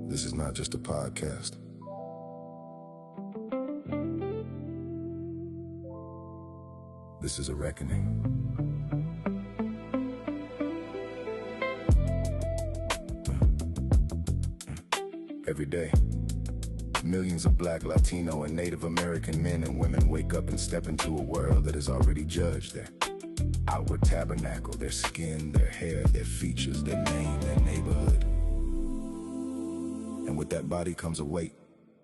This is not just a podcast. This is a reckoning. Every day, millions of Black, Latino, and Native American men and women wake up and step into a world that has already judged their outward tabernacle, their skin, their hair, their features, their name, their neighborhood. And with that body comes a weight.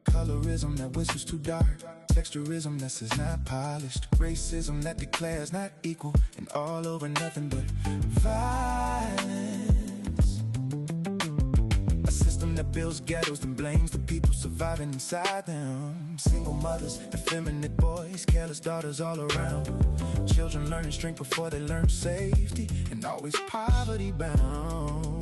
Colorism that whistles too dark, texturism that says not polished, racism that declares not equal, and all over nothing but violence. A system that builds ghettos and blames the people surviving inside them. Single mothers, effeminate boys, careless daughters all around. Children learning strength before they learn safety, and always poverty bound.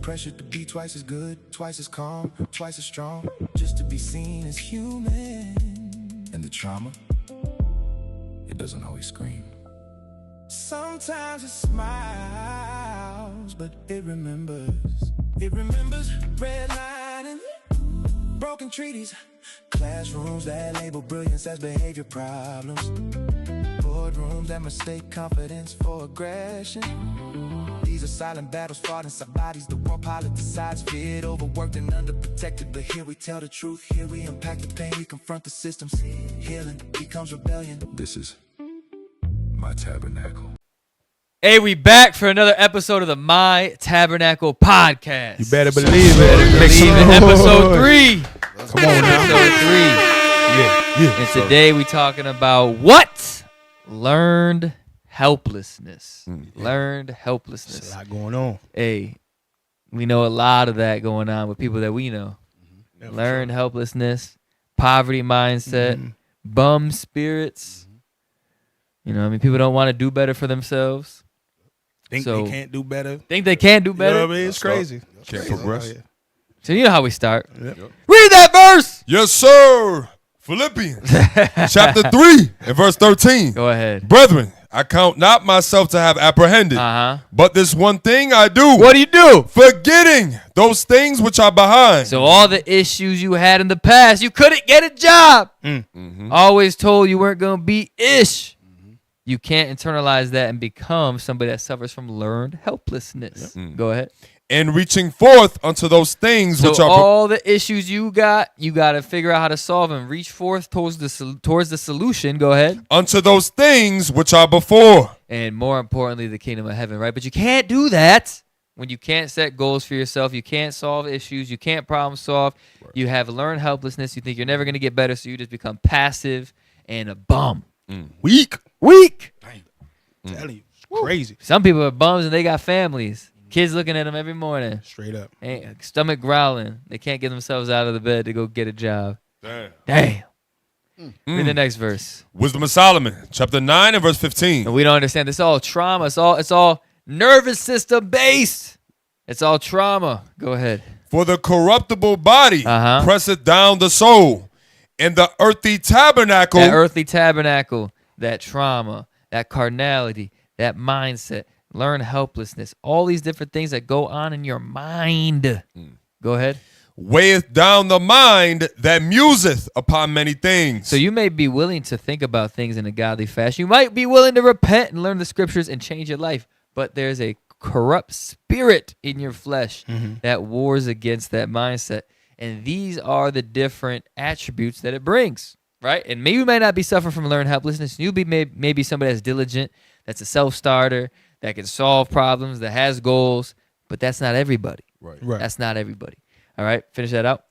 Pressured to be twice as good, twice as calm, twice as strong, just to be seen as human. And the trauma, it doesn't always scream. Sometimes it smiles, but it remembers. It remembers redlining, broken treaties, classrooms that label brilliance as behavior problems, boardrooms that mistake confidence for aggression. These are silent battles fought inside bodies the war pilot decides, feared, overworked, and underprotected. But here we tell the truth, here we unpack the pain, we confront the systems. Healing becomes rebellion. This is my tabernacle. Hey, we back for another episode of the My Tabernacle podcast. You better believe it. Episode 3. Come on now. Episode 3. Yeah. And today we talking about what? Learned helplessness. Learned helplessness. There's a lot going on. Hey, we know a lot of that going on with people that we know. Learned helplessness, poverty mindset, bum spirits. You know what I mean? People don't want to do better for themselves. Think So- they can't do better. Think they can do You know better. what I mean? It's crazy. Can't Crazy. progress. Oh, yeah. So you know how we start. Yep. Read that verse. Yes, sir. Philippians chapter 3 and verse 13. Go ahead. Brethren, I count not myself to have apprehended, but this one thing I do. What do you do? Forgetting those things which are behind. So all the issues you had in the past, you couldn't get a job. Always told you weren't going to be ish. You can't internalize that and become somebody that suffers from learned helplessness. Go ahead. And reaching forth unto those things So which are all the issues you got to figure out how to solve them. Reach forth towards the solution. Go ahead. unto those things which are before. And more importantly, the kingdom of heaven, right? But you can't do that when you can't set goals for yourself. You can't solve issues. You can't problem solve. Right. You have learned helplessness. You think you're never going to get better, so you just become passive and a bum. Weak. Telling you. It's crazy. Some people are bums and they got families. Kids looking at them every morning. Straight up. Stomach growling. They can't get themselves out of the bed to go get a job. Damn. Read the next verse. Wisdom of Solomon, chapter 9 and verse 15. And we don't understand. It's all trauma. It's all nervous system based. It's all trauma. Go ahead. For the corruptible body presseth down the soul, and the earthly tabernacle. That earthly tabernacle, that trauma, that carnality, that mindset, learn helplessness, all these different things that go on in your mind. Go ahead. Weigheth down the mind that museth upon many things. So you may be willing to think about things in a godly fashion. You might be willing to repent and learn the scriptures and change your life. But there's a corrupt spirit in your flesh that wars against that mindset. And these are the different attributes that it brings, right? And maybe you may not be suffering from learned helplessness. You'll be maybe somebody that's diligent, that's a self-starter, that can solve problems, that has goals. But that's not everybody. Right. That's not everybody. All right, finish that out.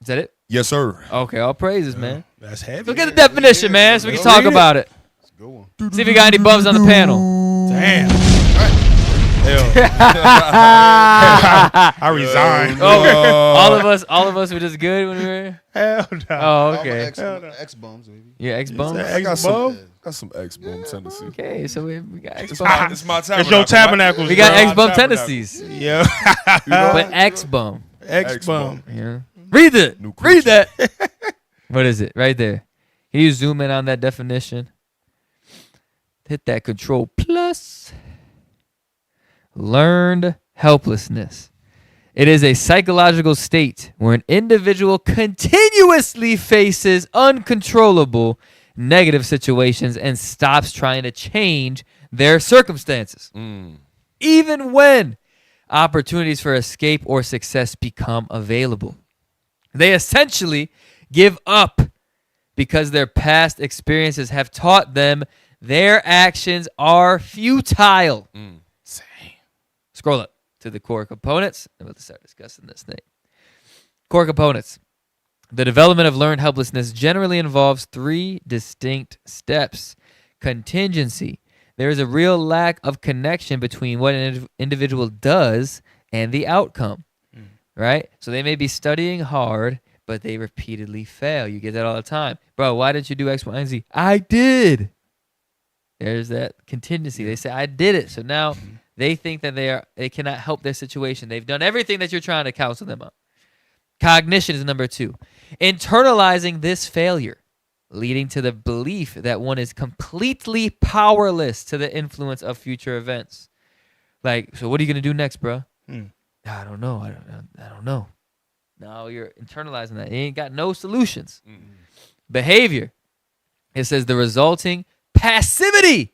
Is that it? Yes, sir. Okay, all praises, man. That's heavy. Look at the definition, man, so we can talk about it. Good one. See if we got any bums on the panel. Damn. I resigned. All of us were just good when we were. Hell no. Oh, okay. X-bums, maybe. Yeah, ex-bums. I got some X-Bum tendencies. Okay, so we got It's ex-bum. my tabernacle. It's your tabernacle. We got bro. ex-bum tendencies, Yeah. but ex-bum. X-bum. Yeah. Read it. New Read creature. that. What is it? Right there. Can you zoom in on that definition? Hit that control plus. Learned helplessness. It is a psychological state where an individual continuously faces uncontrollable negative situations and stops trying to change their circumstances. Even when opportunities for escape or success become available. They essentially give up because their past experiences have taught them their actions are futile. Same. Scroll up to the core components, and we'll start discussing this thing. Core components. The development of learned helplessness generally involves 3 distinct steps. Contingency. There is a real lack of connection between what an individual does and the outcome, right? So they may be studying hard, but they repeatedly fail. You get that all the time. Bro, why didn't you do X, Y, and Z? I did. There's that contingency. They say, I did it. So now they think that they cannot help their situation. They've done everything that you're trying to counsel them on. Cognition is number 2. Internalizing this failure, leading to the belief that one is completely powerless to the influence of future events. Like, so what are you going to do next, bro? I don't know. I don't know. Now you're internalizing that. You ain't got no solutions. Behavior. It says the resulting passivity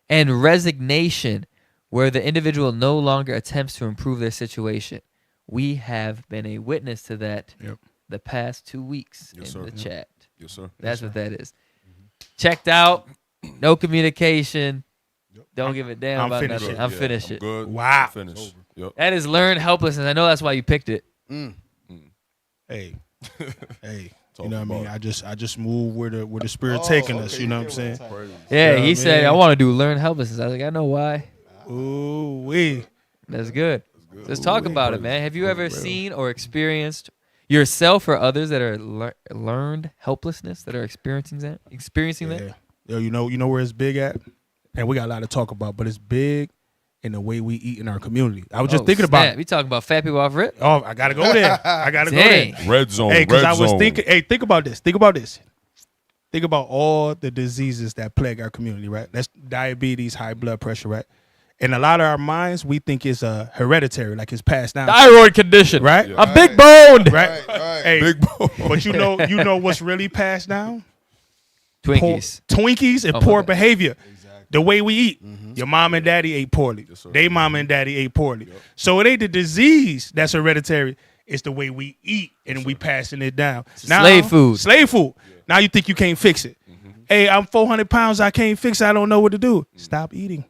and resignation where the individual no longer attempts to improve their situation. We have been a witness to that the past 2 weeks in the chat. Yes, sir. That's what that is. Checked out. No communication. Don't give a damn about nothing. I'm finished. I'm good. Wow. I'm finished. Yep. That is learned helplessness. I know that's why you picked it. Hey, you know what I mean? I just move where the spirit taking us. You know what I'm saying? Yeah, Yeah, he said, man. I want to do learn helplessness. I was like, I know why. Ooh wee. That's good. Let's talk about it, man. Have you ever seen or experienced yourself or others that are learned helplessness, that are experiencing that? Yeah. Yo, you know where it's big at? And we got a lot to talk about, but it's big in the way we eat in our community. I was just thinking about it. We talking about fat people off rip? Oh, I gotta go there. I gotta go Dang. there. Red zone. Hey, because red I was zone. thinking. Hey, think about this. Think about this. Think about all the diseases that plague our community, right? That's diabetes, high blood pressure, right? And a lot of our minds, we think it's hereditary, like it's passed down. Thyroid condition. Right? Yeah. I'm big boned. Right? Hey, Big bone. but you know what's really passed down? Twinkies. Twinkies and Oh, poor my God. behavior. The way we eat. Your mom and daddy ate poorly. They mom and daddy ate poorly. So it ain't the disease that's hereditary. It's the way we eat and we passing it down. Now, slave food. Slave food. Now you think you can't fix it. Hey, I'm 400 pounds. I can't fix it. I don't know what to do. Stop eating.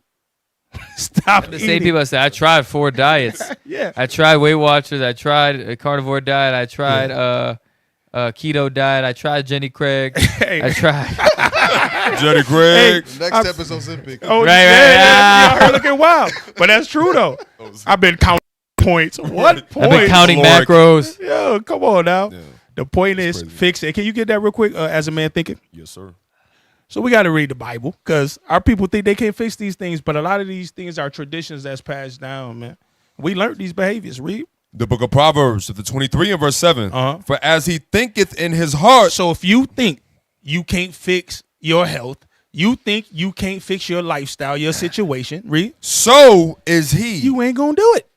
Stop The eating. same people say, I tried 4 diets. Yeah. I tried Weight Watchers. I tried a carnivore diet. I tried keto diet. I tried Jenny Craig. I tried. Jenny Craig. Next step is Ozempic. Oh, Right, yeah, y'all looking wild. But that's true, though. I've been counting points. What points? I've been counting Caloric. macros. Yo, come on now. Yeah. The point is, crazy. fix it. Can you get that real quick as a man thinking? Yes, sir. So we got to read the Bible because our people think they can't fix these things, but a lot of these things are traditions that's passed down, man. We learned these behaviors. Read. The book of Proverbs, the 23 and verse 7. Uh-huh. For as he thinketh in his heart. So if you think you can't fix your health, you think you can't fix your lifestyle, your situation, read. So is he. You ain't going to do it.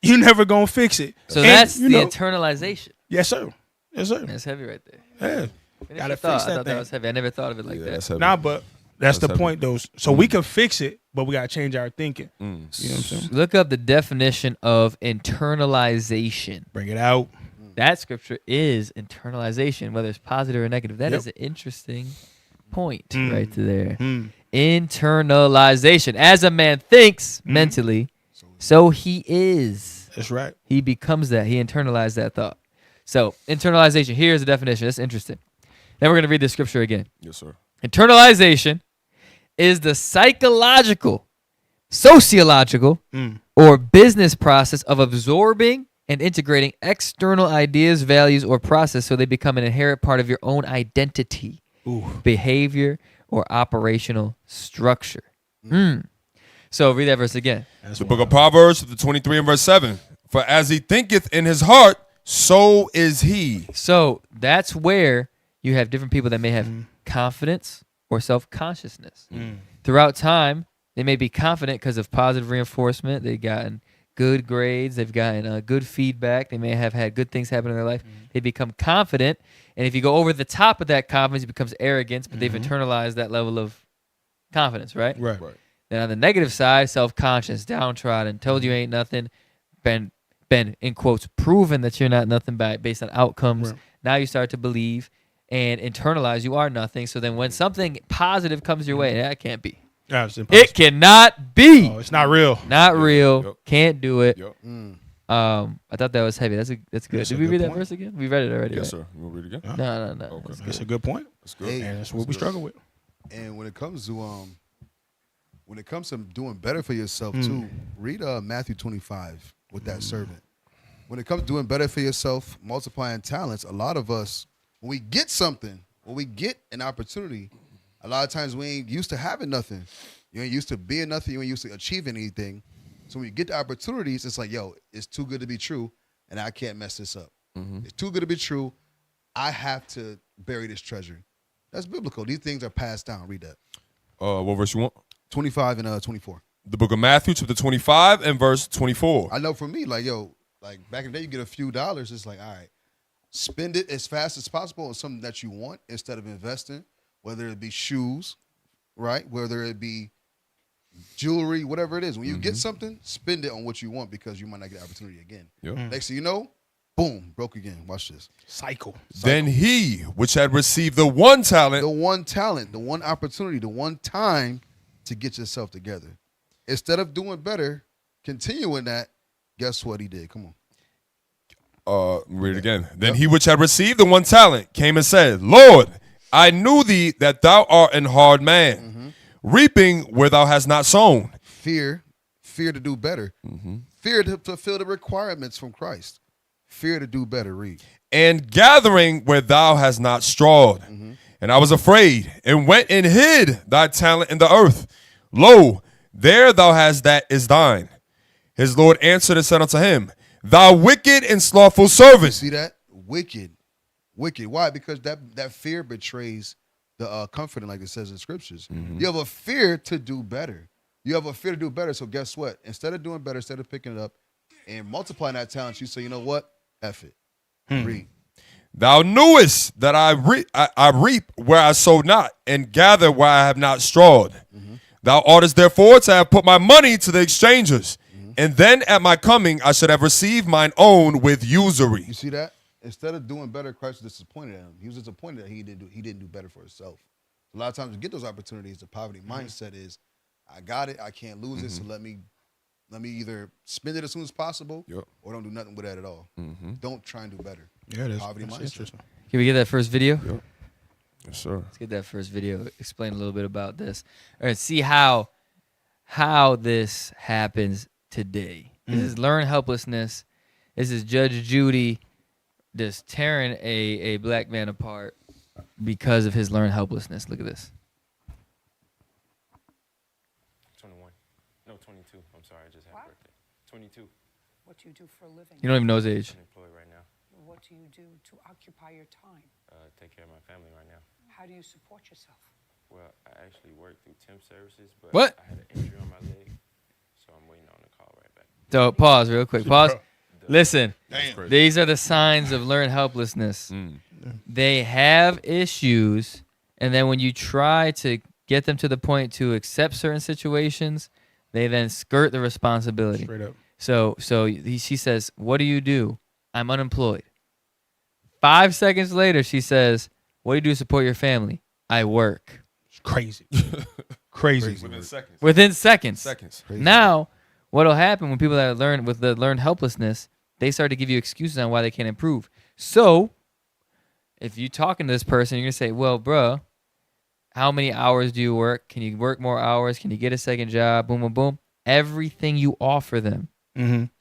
You never going to fix it. So And, that's you the know, internalization. Yes, sir. Yes, sir. That's heavy right there. Yeah. Finish Gotta your fix thought. I that thought thing. that was heavy. I never thought of it like that. That's heavy. Nah, but that's the heavy. point, though. So we can fix it, but we got to change our thinking. You know what I'm saying? Look up the definition of internalization. Bring it out. That scripture is internalization, whether it's positive or negative. That is an interesting point right there. Internalization. As a man thinks mentally, so he is. That's right. He becomes that. He internalized that thought. So, internalization. Here's the definition. That's interesting. Then we're going to read the scripture again. Yes, sir. Internalization is the psychological, sociological, or business process of absorbing and integrating external ideas, values, or process so they become an inherent part of your own identity, behavior, or operational structure. So read that verse again. The book of Proverbs, the 23 and verse 7. For as he thinketh in his heart, so is he. So that's where you have different people that may have confidence or self-consciousness. Throughout time, they may be confident because of positive reinforcement. They've gotten good grades, they've gotten good feedback, they may have had good things happen in their life. They become confident, and if you go over the top of that confidence, it becomes arrogance, but they've internalized that level of confidence, right? Right. Then on the negative side, self-conscious, downtrodden, told you ain't nothing, been in quotes proven that you're not nothing based on outcomes. Right. Now you start to believe and internalize you are nothing. So then when something positive comes your way, that can't be. Yeah, it's impossible. It cannot be. Oh, it's not real. Not real. Yep. Can't do it. Yep. I thought that was heavy. That's good. That's Did a we good read that point. verse again? We read it already. Yes, right? sir. You want to read it again? No. Okay. That's a good point. That's good. Hey, And that's what we struggle with. And when it comes to doing better for yourself too, read Matthew 25 with that servant. When it comes to doing better for yourself, multiplying talents, a lot of us, when we get something, when we get an opportunity, a lot of times we ain't used to having nothing. You ain't used to being nothing. You ain't used to achieving anything. So when you get the opportunities, it's like, yo, it's too good to be true, and I can't mess this up. It's too good to be true. I have to bury this treasure. That's biblical. These things are passed down. Read that. What verse you want? 25 and 24. The book of Matthew, chapter 25 and verse 24. I know for me, like, yo, like back in the day, you get a few dollars. It's like, all right, spend it as fast as possible on something that you want instead of investing, whether it be shoes, right? Whether it be jewelry, whatever it is. When you get something, spend it on what you want because you might not get the opportunity again. Yep. Next thing you know, boom, broke again. Watch this. Cycle. Then he, which had received the one talent, The one talent, the one opportunity, the one time to get yourself together. Instead of doing better, continuing that, guess what he did? Come on. read it again. Then he which had received the one talent came and said, Lord, I knew thee that thou art an hard man, reaping where thou hast not sown. Fear to do better. Fear to fulfill the requirements from Christ. Fear to do better. Read. And gathering where thou hast not strawed. And I was afraid, and went and hid thy talent in the earth. Lo, there thou hast that is thine. His Lord answered and said unto him, Thou wicked and slothful servant. See that? Wicked. Why? Because that fear betrays the comforting, like it says in scriptures. You have a fear to do better. So guess what? Instead of doing better, instead of picking it up and multiplying that talent, you say, you know what? F it. Read. Thou knewest that I reap where I sowed not, and gather where I have not strawed. Thou oughtest therefore to have put my money to the exchangers, and then at my coming I should have received mine own with usury. You see that? Instead of doing better, Christ was disappointed at him. He was disappointed that he didn't do better for himself. A lot of times to get those opportunities, the poverty mindset is, I got it, I can't lose it, so let me either spend it as soon as possible or don't do nothing with that at all. Don't try and do better. Yeah, that's Poverty mindset. interesting. Can we get that first video? Yes, sir. Let's get that first video. Explain a little bit about this, or see how this happens today. This is learned helplessness. This is Judge Judy just tearing a black man apart because of his learned helplessness. Look at this. 21. No, 22. I'm sorry, I just had a birthday. 22. What do you do for a living? You don't even know his age. Unemployed right now. What do you do to occupy your time? Take care of my family right now. How do you support yourself? Well, I actually work through temp services, but What? I had an injury on my leg, so I'm waiting on the call right back. So pause real quick. Pause. Listen, Damn. these are the signs of learned helplessness. They have issues, and then when you try to get them to the point to accept certain situations, they then skirt the responsibility. Straight up. So she says, "What do you do?" "I'm unemployed." 5 seconds later, she says, "What do you do to support your family?" "I work." It's crazy. Crazy. Within seconds. Within seconds. Seconds. Now, what'll happen when people that learn with the learned helplessness, they start to give you excuses on why they can't improve. So, if you're talking to this person, you're gonna say, "Well, bro, how many hours do you work? Can you work more hours? Can you get a second job?" Boom, boom, boom. Everything you offer them,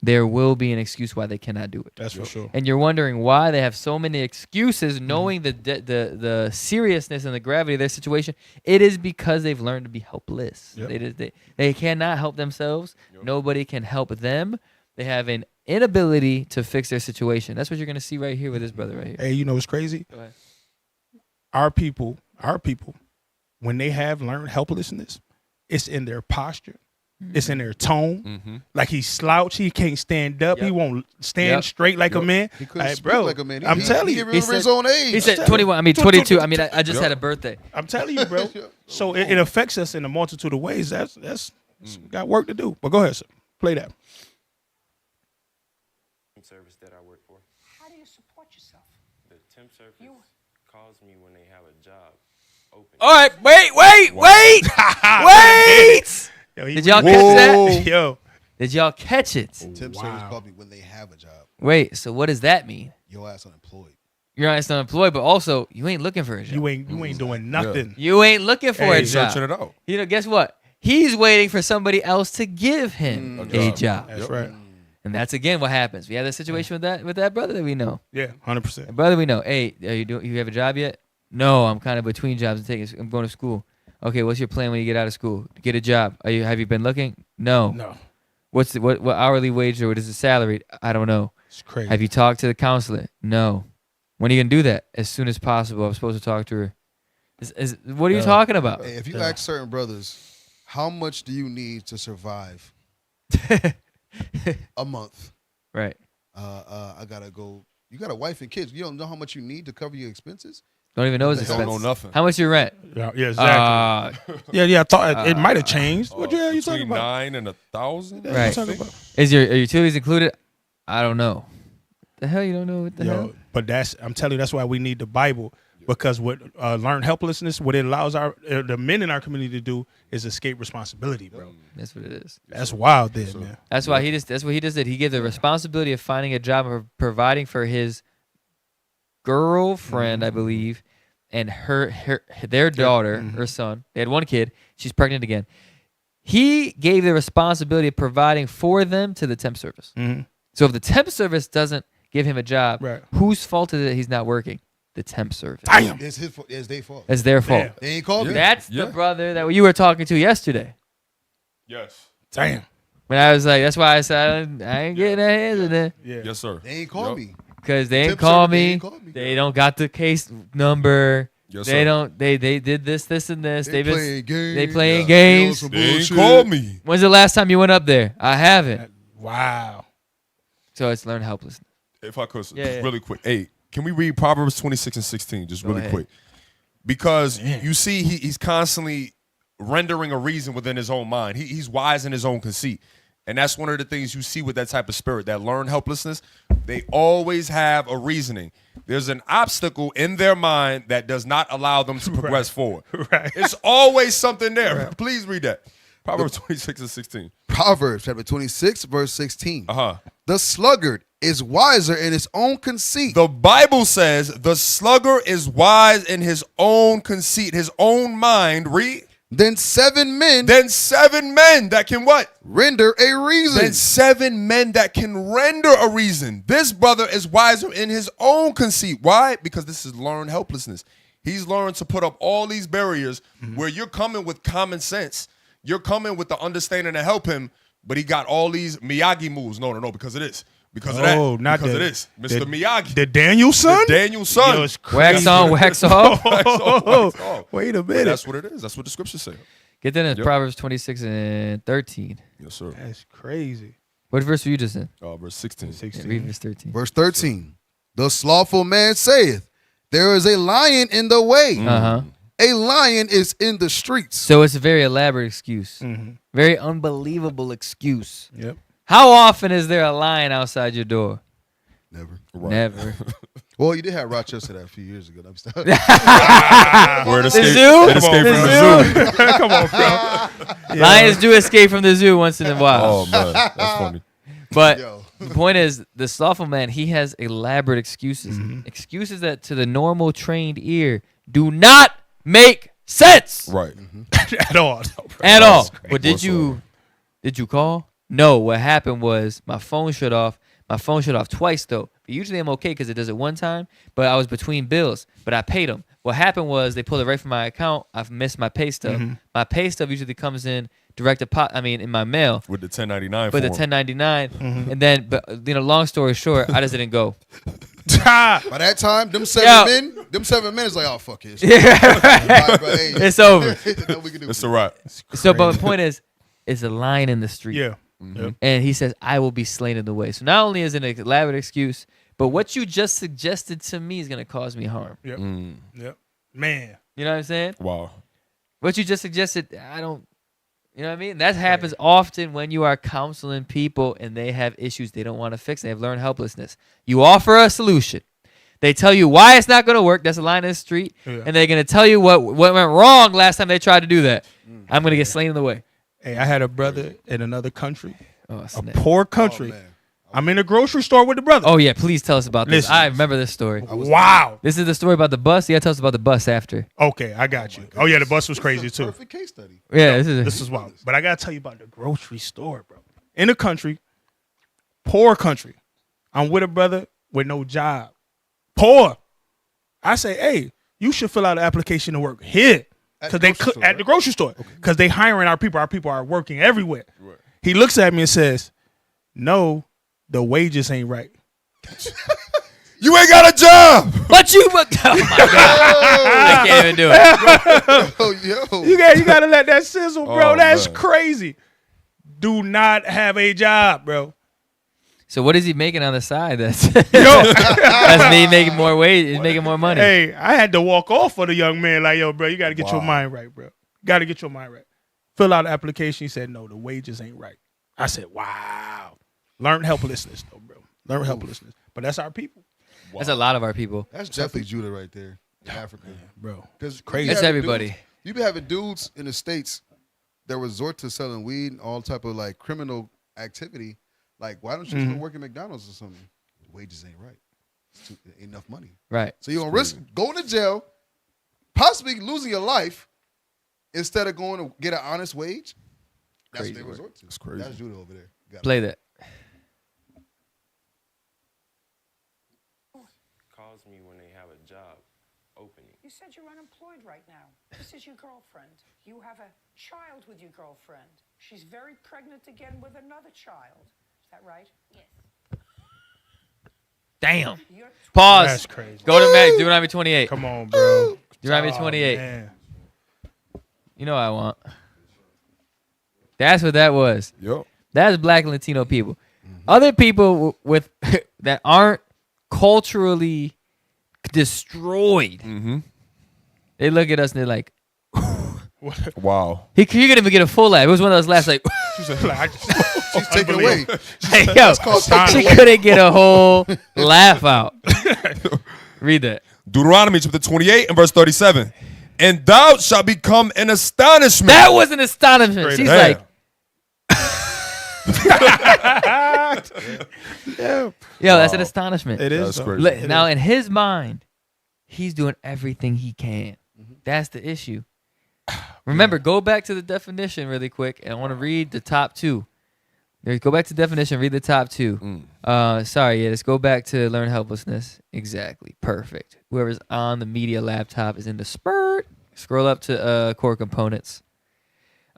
there will be an excuse why they cannot do it. That's for sure. And you're wondering why they have so many excuses, knowing the seriousness and the gravity of their situation. It is because they've learned to be helpless. Yep. They cannot help themselves. Nobody can help them. They have an inability to fix their situation. That's what you're gonna see right here with this brother right here. Hey, you know what's crazy? Go ahead. Our people, when they have learned helplessness, it's in their posture, It's in their tone. Like he slouch, he can't stand up. He Yep. won't stand Yep. straight like a man. He couldn't Like, speak bro, like a man. I'm telling he you. didn't remember his own age. He said 21. I mean 22. I mean I just had a birthday. I'm telling you, bro. So it affects us in a multitude of ways. That's got work to do. But go ahead, sir. Play that. Service that I work for. How do you support yourself? The temp service You- calls me when they have a job open. All right, wait. Yo, he- Did y'all Whoa. catch that? Yo, Did y'all catch it? Temp service called me when they have a job. Wait, so what does that mean? Your ass unemployed. You're honest unemployed, but also you ain't looking for a job. you ain't doing nothing. You ain't looking for Hey, a job. Searching it out. You know, guess what? He's waiting for somebody else to give him a job. That's right. And that's again what happens. We had a situation with that brother that we know. Yeah, 100%. A brother we know. Hey, you have a job yet? No, I'm kind of between jobs and I'm going to school. Okay, what's your plan when you get out of school? Get a job. Have you been looking? No. No, What's what hourly wage or what is the salary? I don't know. it's crazy. Have you talked to the counselor? No. When are you gonna do that? As soon as possible. I'm supposed to talk to her. What are you talking about? Hey, if you ask certain brothers, how much do you need to survive a month? Right. I gotta go. You got a wife and kids. You don't know how much you need to cover your expenses. Don't even know his Don't expense. know nothing. How much your rent? Yeah, exactly. Yeah. I thought it might have changed. What the hell you talking Between about? 9 and 1,000. Right. You talking about? Is your are utilities included? I don't know. The hell you don't know what the hell? But I'm telling you, that's why we need the Bible, because what learned helplessness, what it allows the men in our community to do is escape responsibility, bro. That's what it is. That's wild, there, man. That's why that's what he just did. He gave the responsibility of finding a job and providing for his girlfriend, I believe, and their daughter, her son. They had one kid. She's pregnant again. He gave the responsibility of providing for them to the temp service. So if the temp service doesn't give him a job, Right. whose fault is it he's not working? The temp service. Damn. It's his fault. It's their fault. It's their fault. Damn. They ain't called me. That's Yeah. the brother that you were talking to yesterday. Yes. Damn. When I was like, that's why I said I ain't getting that hands in there. Yeah. Yes, sir. They ain't called Yep. me. Because they ain't Temp call service, they me. ain't called me. They don't got the case number. Yes, They sir. don't. They did this, and this. They They've playing games. They playing Yeah. games. Some They ain't bullshit. called me. When's the last time you went up there? I haven't. Wow. So it's learned helplessness. If I could, Yeah, just yeah. really quick. Hey, can we read Proverbs 26 and 16 just Go really ahead. quick? Because you see he's constantly rendering a reason within his own mind. He's wise in his own conceit. And that's one of the things you see with that type of spirit, that learned helplessness. They always have a reasoning. There's an obstacle in their mind that does not allow them to progress forward. Right. It's always something there. Please read that. Proverbs 26 and 16. Proverbs chapter 26, verse 16. Uh-huh. The sluggard is wiser in his own conceit. The Bible says the sluggard is wise in his own conceit, his own mind. Read. Then 7 men Then 7 men that can what? render a reason. Then 7 men that can render a reason. This brother is wiser in his own conceit. Why? Because this is learned helplessness. He's learned to put up all these barriers where you're coming with common sense. You're coming with the understanding to help him, but he got all these Miyagi moves. No, because of this. Because of that. Not because the, of this. Mr. Miyagi. The Daniel son? The Daniel son. Yo, it's Wax crazy. on, wax off. Wax off. Wait a But minute. that's what it is. That's what the scriptures say. Get that in Yep. Proverbs 26 and 13. Yes, sir. That's crazy. What verse were you just in? Verse 16. Yeah, read verse 13. Verse 13. The slothful man saith, there is a lion in the way. Uh-huh. A lion is in the streets. So it's a very elaborate excuse. Very unbelievable excuse. Yep. How often is there a lion outside your door? Never. Never. Well, you did have Rochester that a few years ago. Where The zoo? It escaped The from the zoo. Come on, bro. Lions do escape from the zoo once in a while. Oh, man. That's funny. But Yo. the point is, the slothful man, he has elaborate excuses. Excuses that to the normal trained ear do not make sense Right. At all. at all. crazy. But did you call? No, what happened was my phone shut off. My phone shut off twice though. But usually I'm okay because it does it one time. But I was between bills, but I paid them. What happened was they pulled it right from my account. I've missed my pay stub. My pay stub usually comes in direct deposit. In my mail. With the 1099 But the form. 1099, and then, but long story short, I just didn't go. By that time, them seven men is like, oh, fuck it. Yeah, All right, bro, hey. it's over. Nothing we can do. It's a wrap. So, but the point is, is a lion in the street. Yeah. Mm-hmm. Yep. And he says, I will be slain in the way. So not only is it an elaborate excuse, but what you just suggested to me is going to cause me harm. Yep. Mm. Yep. Man. You know what I'm saying? Wow. What you just suggested, I don't, you know what I mean? That happens often when you are counseling people and they have issues they don't want to fix. They have learned helplessness. You offer a solution. They tell you why it's not going to work. That's a line in the street. Yeah. And they're going to tell you what went wrong last time they tried to do that. I'm going to get slain in the way. Hey, I had a brother in another country, Oh, a snap. poor country. Oh, man. I'm in a grocery store with the brother. Oh, yeah. Please tell us about this. Listen. I remember this story. Wow. This is the story about the bus. You got to tell us about the bus after. Okay, I got you. Oh yeah, the bus was crazy too. Perfect case study. Yeah, this is This is wild. But I gotta tell you about the grocery store, bro. In a country, poor country. I'm with a brother with no job. Poor. I say, hey, you should fill out an application to work here. At Cause the they grocery store, at the grocery store. Because they hiring our people. Our people are working everywhere. He looks at me and says, no, the wages ain't right. You ain't got a job. But you, oh my God. I can't even do it. Oh, yo. You gotta let that sizzle, bro. Oh, That's man. crazy. Do not have a job, bro. So what is he making on the side? That's me making more weight. He's making more money. Hey, I had to walk off for the young man. Like, yo, bro, you got to get your mind right, bro. Got to get your mind right. Fill out the application. He said, no, the wages ain't right. I said, wow. Learn helplessness, though, bro. Learn helplessness. But that's our people, That's a lot of our people. That's definitely Judah right there in Africa. bro. Because Crazy. That's everybody. You be having dudes in the States that resort to selling weed and all type of like criminal activity. Like, why don't you just go work at McDonald's or something? The wages ain't right. It's enough money. Right. So you're going to risk going to jail, possibly losing your life, instead of going to get an honest wage. That's Crazy what they work. resort to. That's crazy. That's Judah over there. Got it. Play that. Calls me when they have a job opening. You said you're unemployed right now. This is your girlfriend. You have a child with your girlfriend. She's very pregnant again with another child. Is that right? Yes. Damn. You're Pause. That's crazy. Go to Mac. Deuteronomy 28. Come on, bro. Deuteronomy 28. Man. You know what I want. That's what that was. Yep. That's black and Latino people. Other people with that aren't culturally destroyed. Mm-hmm. They look at us and they're like, Wow. you couldn't even get a full laugh. It was one of those laughs like, She's taken away. hey, yo, she couldn't get a whole laugh out. Read that. Deuteronomy chapter 28 and verse 37. And thou shalt become an astonishment. That was an astonishment. She's Damn. like, yo, that's an astonishment. It is. That's though. crazy. Now, in his mind, he's doing everything he can. That's the issue. Remember, go back to the definition really quick, and I want to read the top two. Go back to definition, read the top two. Let's go back to learn helplessness. Exactly. Perfect. Whoever's on the media laptop is in the spurt. Scroll up to core components.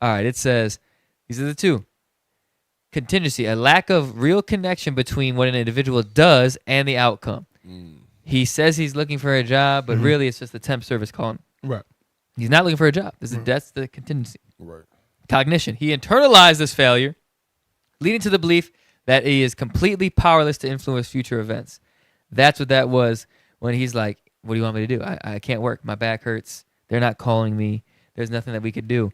All right, it says, these are the two. Contingency, a lack of real connection between what an individual does and the outcome. He says he's looking for a job, but really it's just the temp service calling. Right. He's not looking for a job. That's the contingency. Right. Cognition. He internalized this failure, leading to the belief that he is completely powerless to influence future events. That's what that was when he's like, what do you want me to do? I can't work. My back hurts. They're not calling me. There's nothing that we could do.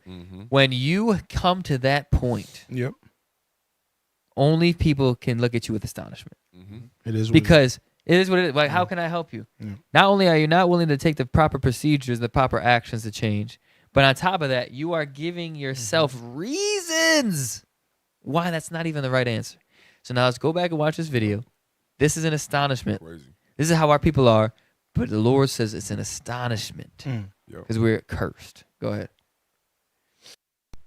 When you come to that point, Yep. only people can look at you with astonishment. It is. Because it is what it is. Like, how can I help you? Yeah. Not only are you not willing to take the proper procedures, the proper actions to change, but on top of that, you are giving yourself reasons why that's not even the right answer. So now let's go back and watch this video. This is an astonishment. Crazy. This is how our people are, but the Lord says it's an astonishment Yo. because we're cursed. Go ahead.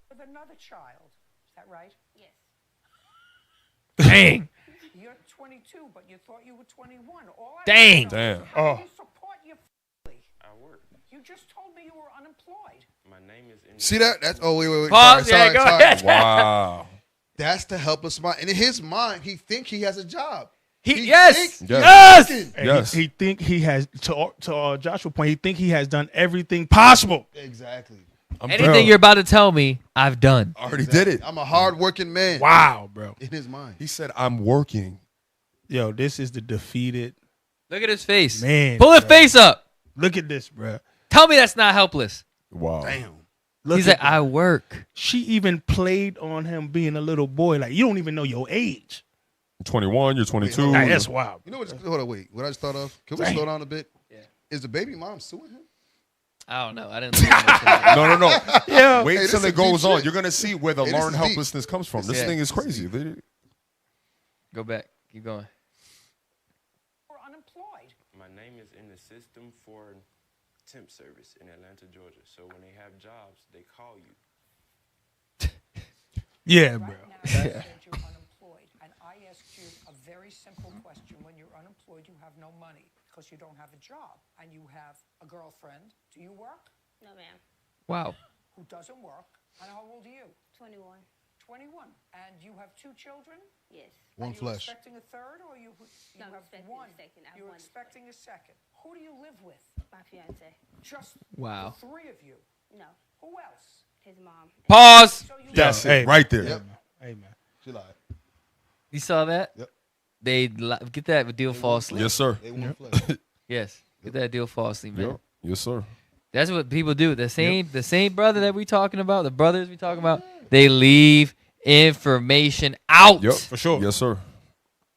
with another child. Is that right? Yes. Dang. You're 22, but you thought you were 21. All I Dang. wanna know is Damn. How do you support your family? I work. You just told me you were unemployed. My name is in See that? That's wait. Pause. Sorry. Go ahead. Wow. That's the helpless mind. And in his mind, he think he has a job. Yes. think Yes. he's working. And Yes. he think he has to Joshua's point. He think he has done everything possible. Exactly. Anything you're about to tell me, I've done. I already did it. I'm a hard-working man. Wow, bro. In his mind. He said, I'm working. Yo, this is the defeated Look at his face. man. Pull his bro. face up. Look at this, bro. Tell me that's not helpless. Wow. Damn. Look He's at like, I work. She even played on him being a little boy. Like, you don't even know your age. You're 21, you're 22. hold Like, on. that's wild. You know what? Hold on, wait. What I just thought of? Can we Damn. slow down a bit? Yeah. Is the baby mom suing him? I don't know. I didn't. Look at No. Yeah. Wait Hey, till this it is goes deep on. shit. You're going to see where the Hey, this learned is deep. helplessness comes from. This Yeah. thing is crazy. Go back. Keep going. Or unemployed. My name is in the system for temp service in Atlanta, Georgia. So when they have jobs, they call you. Yeah, bro. Right now, you said you're unemployed. And I asked you a very simple question. When you're unemployed, you have no money because you don't have a job. And you have a girlfriend. Do you work? No, ma'am. Wow. Who doesn't work? And how old are you? 21. 21. And you have 2 children? Yes. One Are you flesh. expecting a third, or you No, I'm have expecting a one? second. I have You're one expecting a second. Who do you live with? My fiance. Just Wow. the 3 of you. No. Who else? His mom. Pause. So you That's Hey. it right there. Yep. Hey, man. She lied. You saw that? Yep. They get that deal falsely. Yes, sir. They one flesh. Yes. Get that deal falsely, man. Yep. Yes, sir. That's what people do. The same brother that we talking about, the brothers we talking about, they leave information out. Yep. For sure. Yes, sir.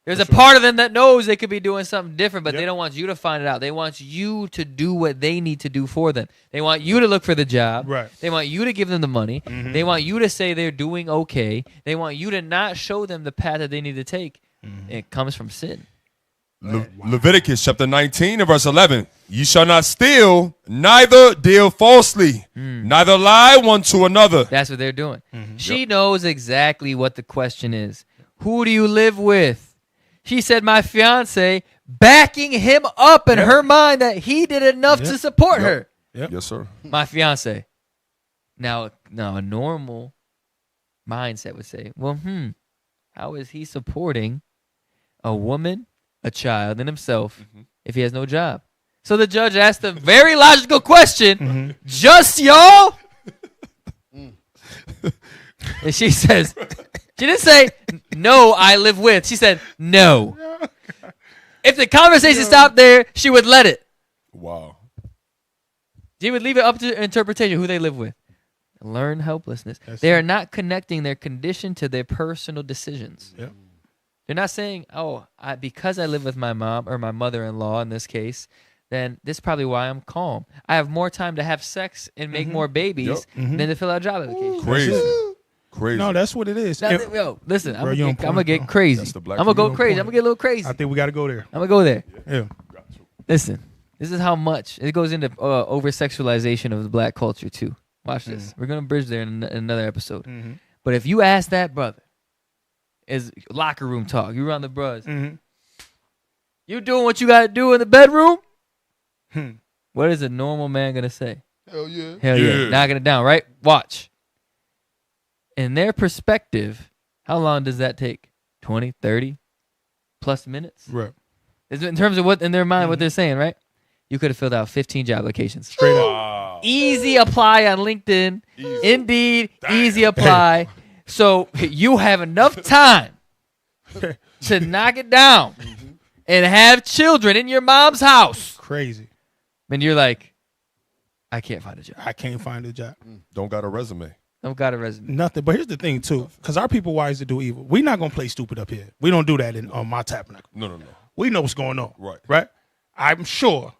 There's a part of them that knows they could be doing something different, but Yep. they don't want you to find it out. They want you to do what they need to do for them. They want you to look for the job. Right. They want you to give them the money. They want you to say they're doing okay. They want you to not show them the path that they need to take. It comes from sin. Leviticus chapter 19 and verse 11. Ye shall not steal, neither deal falsely, neither lie one to another. That's what they're doing. She knows exactly what the question is. Who do you live with? She said, my fiance, backing him up in her mind that he did enough to support her. Yep. Yes, sir. My fiance. Now, a normal mindset would say, well, how is he supporting a woman, a child, and himself if he has no job? So the judge asked a very logical question, just y'all? And she says, she didn't say, no, I live with. She said, no. If the conversation stopped there, she would let it. Wow. She would leave it up to interpretation who they live with. Learn helplessness. They are not connecting their condition to their personal decisions. Yep. They're not saying, oh, because I live with my mom or my mother-in-law in this case, then this is probably why I'm calm. I have more time to have sex and make more babies than to fill out job applications. Crazy. No, that's what it is. Now, If- yo, listen, Bro, I'm you on gonna point, get bro. crazy. That's the black I'm gonna go on crazy. point. I'm gonna get a little crazy. I think we got to go there. I'm gonna go there. Yeah. Listen, this is how much it goes into over sexualization of the black culture too. Watch this. We're gonna bridge there in another episode. But if you ask that brother, is locker room talk. You run the bros. You doing what you gotta do in the bedroom? What is a normal man gonna say? Hell yeah. Hell yeah. Yeah. Knocking it down, right? Watch. In their perspective, how long does that take? 20, 30 plus minutes? Right. In terms of what in their mind, what they're saying, right? You could have filled out 15 job applications. Straight up. Easy apply on LinkedIn. Indeed, easy apply. So you have enough time to knock it down and have children in your mom's house. Crazy. And you're like, I can't find a job. I can't find a job. Don't got a resume. I've got a resume. Nothing. But here's the thing, too. Because our people wise to do evil. We're not going to play stupid up here. We don't do that on my tabernacle. No. We know what's going on. Right. Right? I'm sure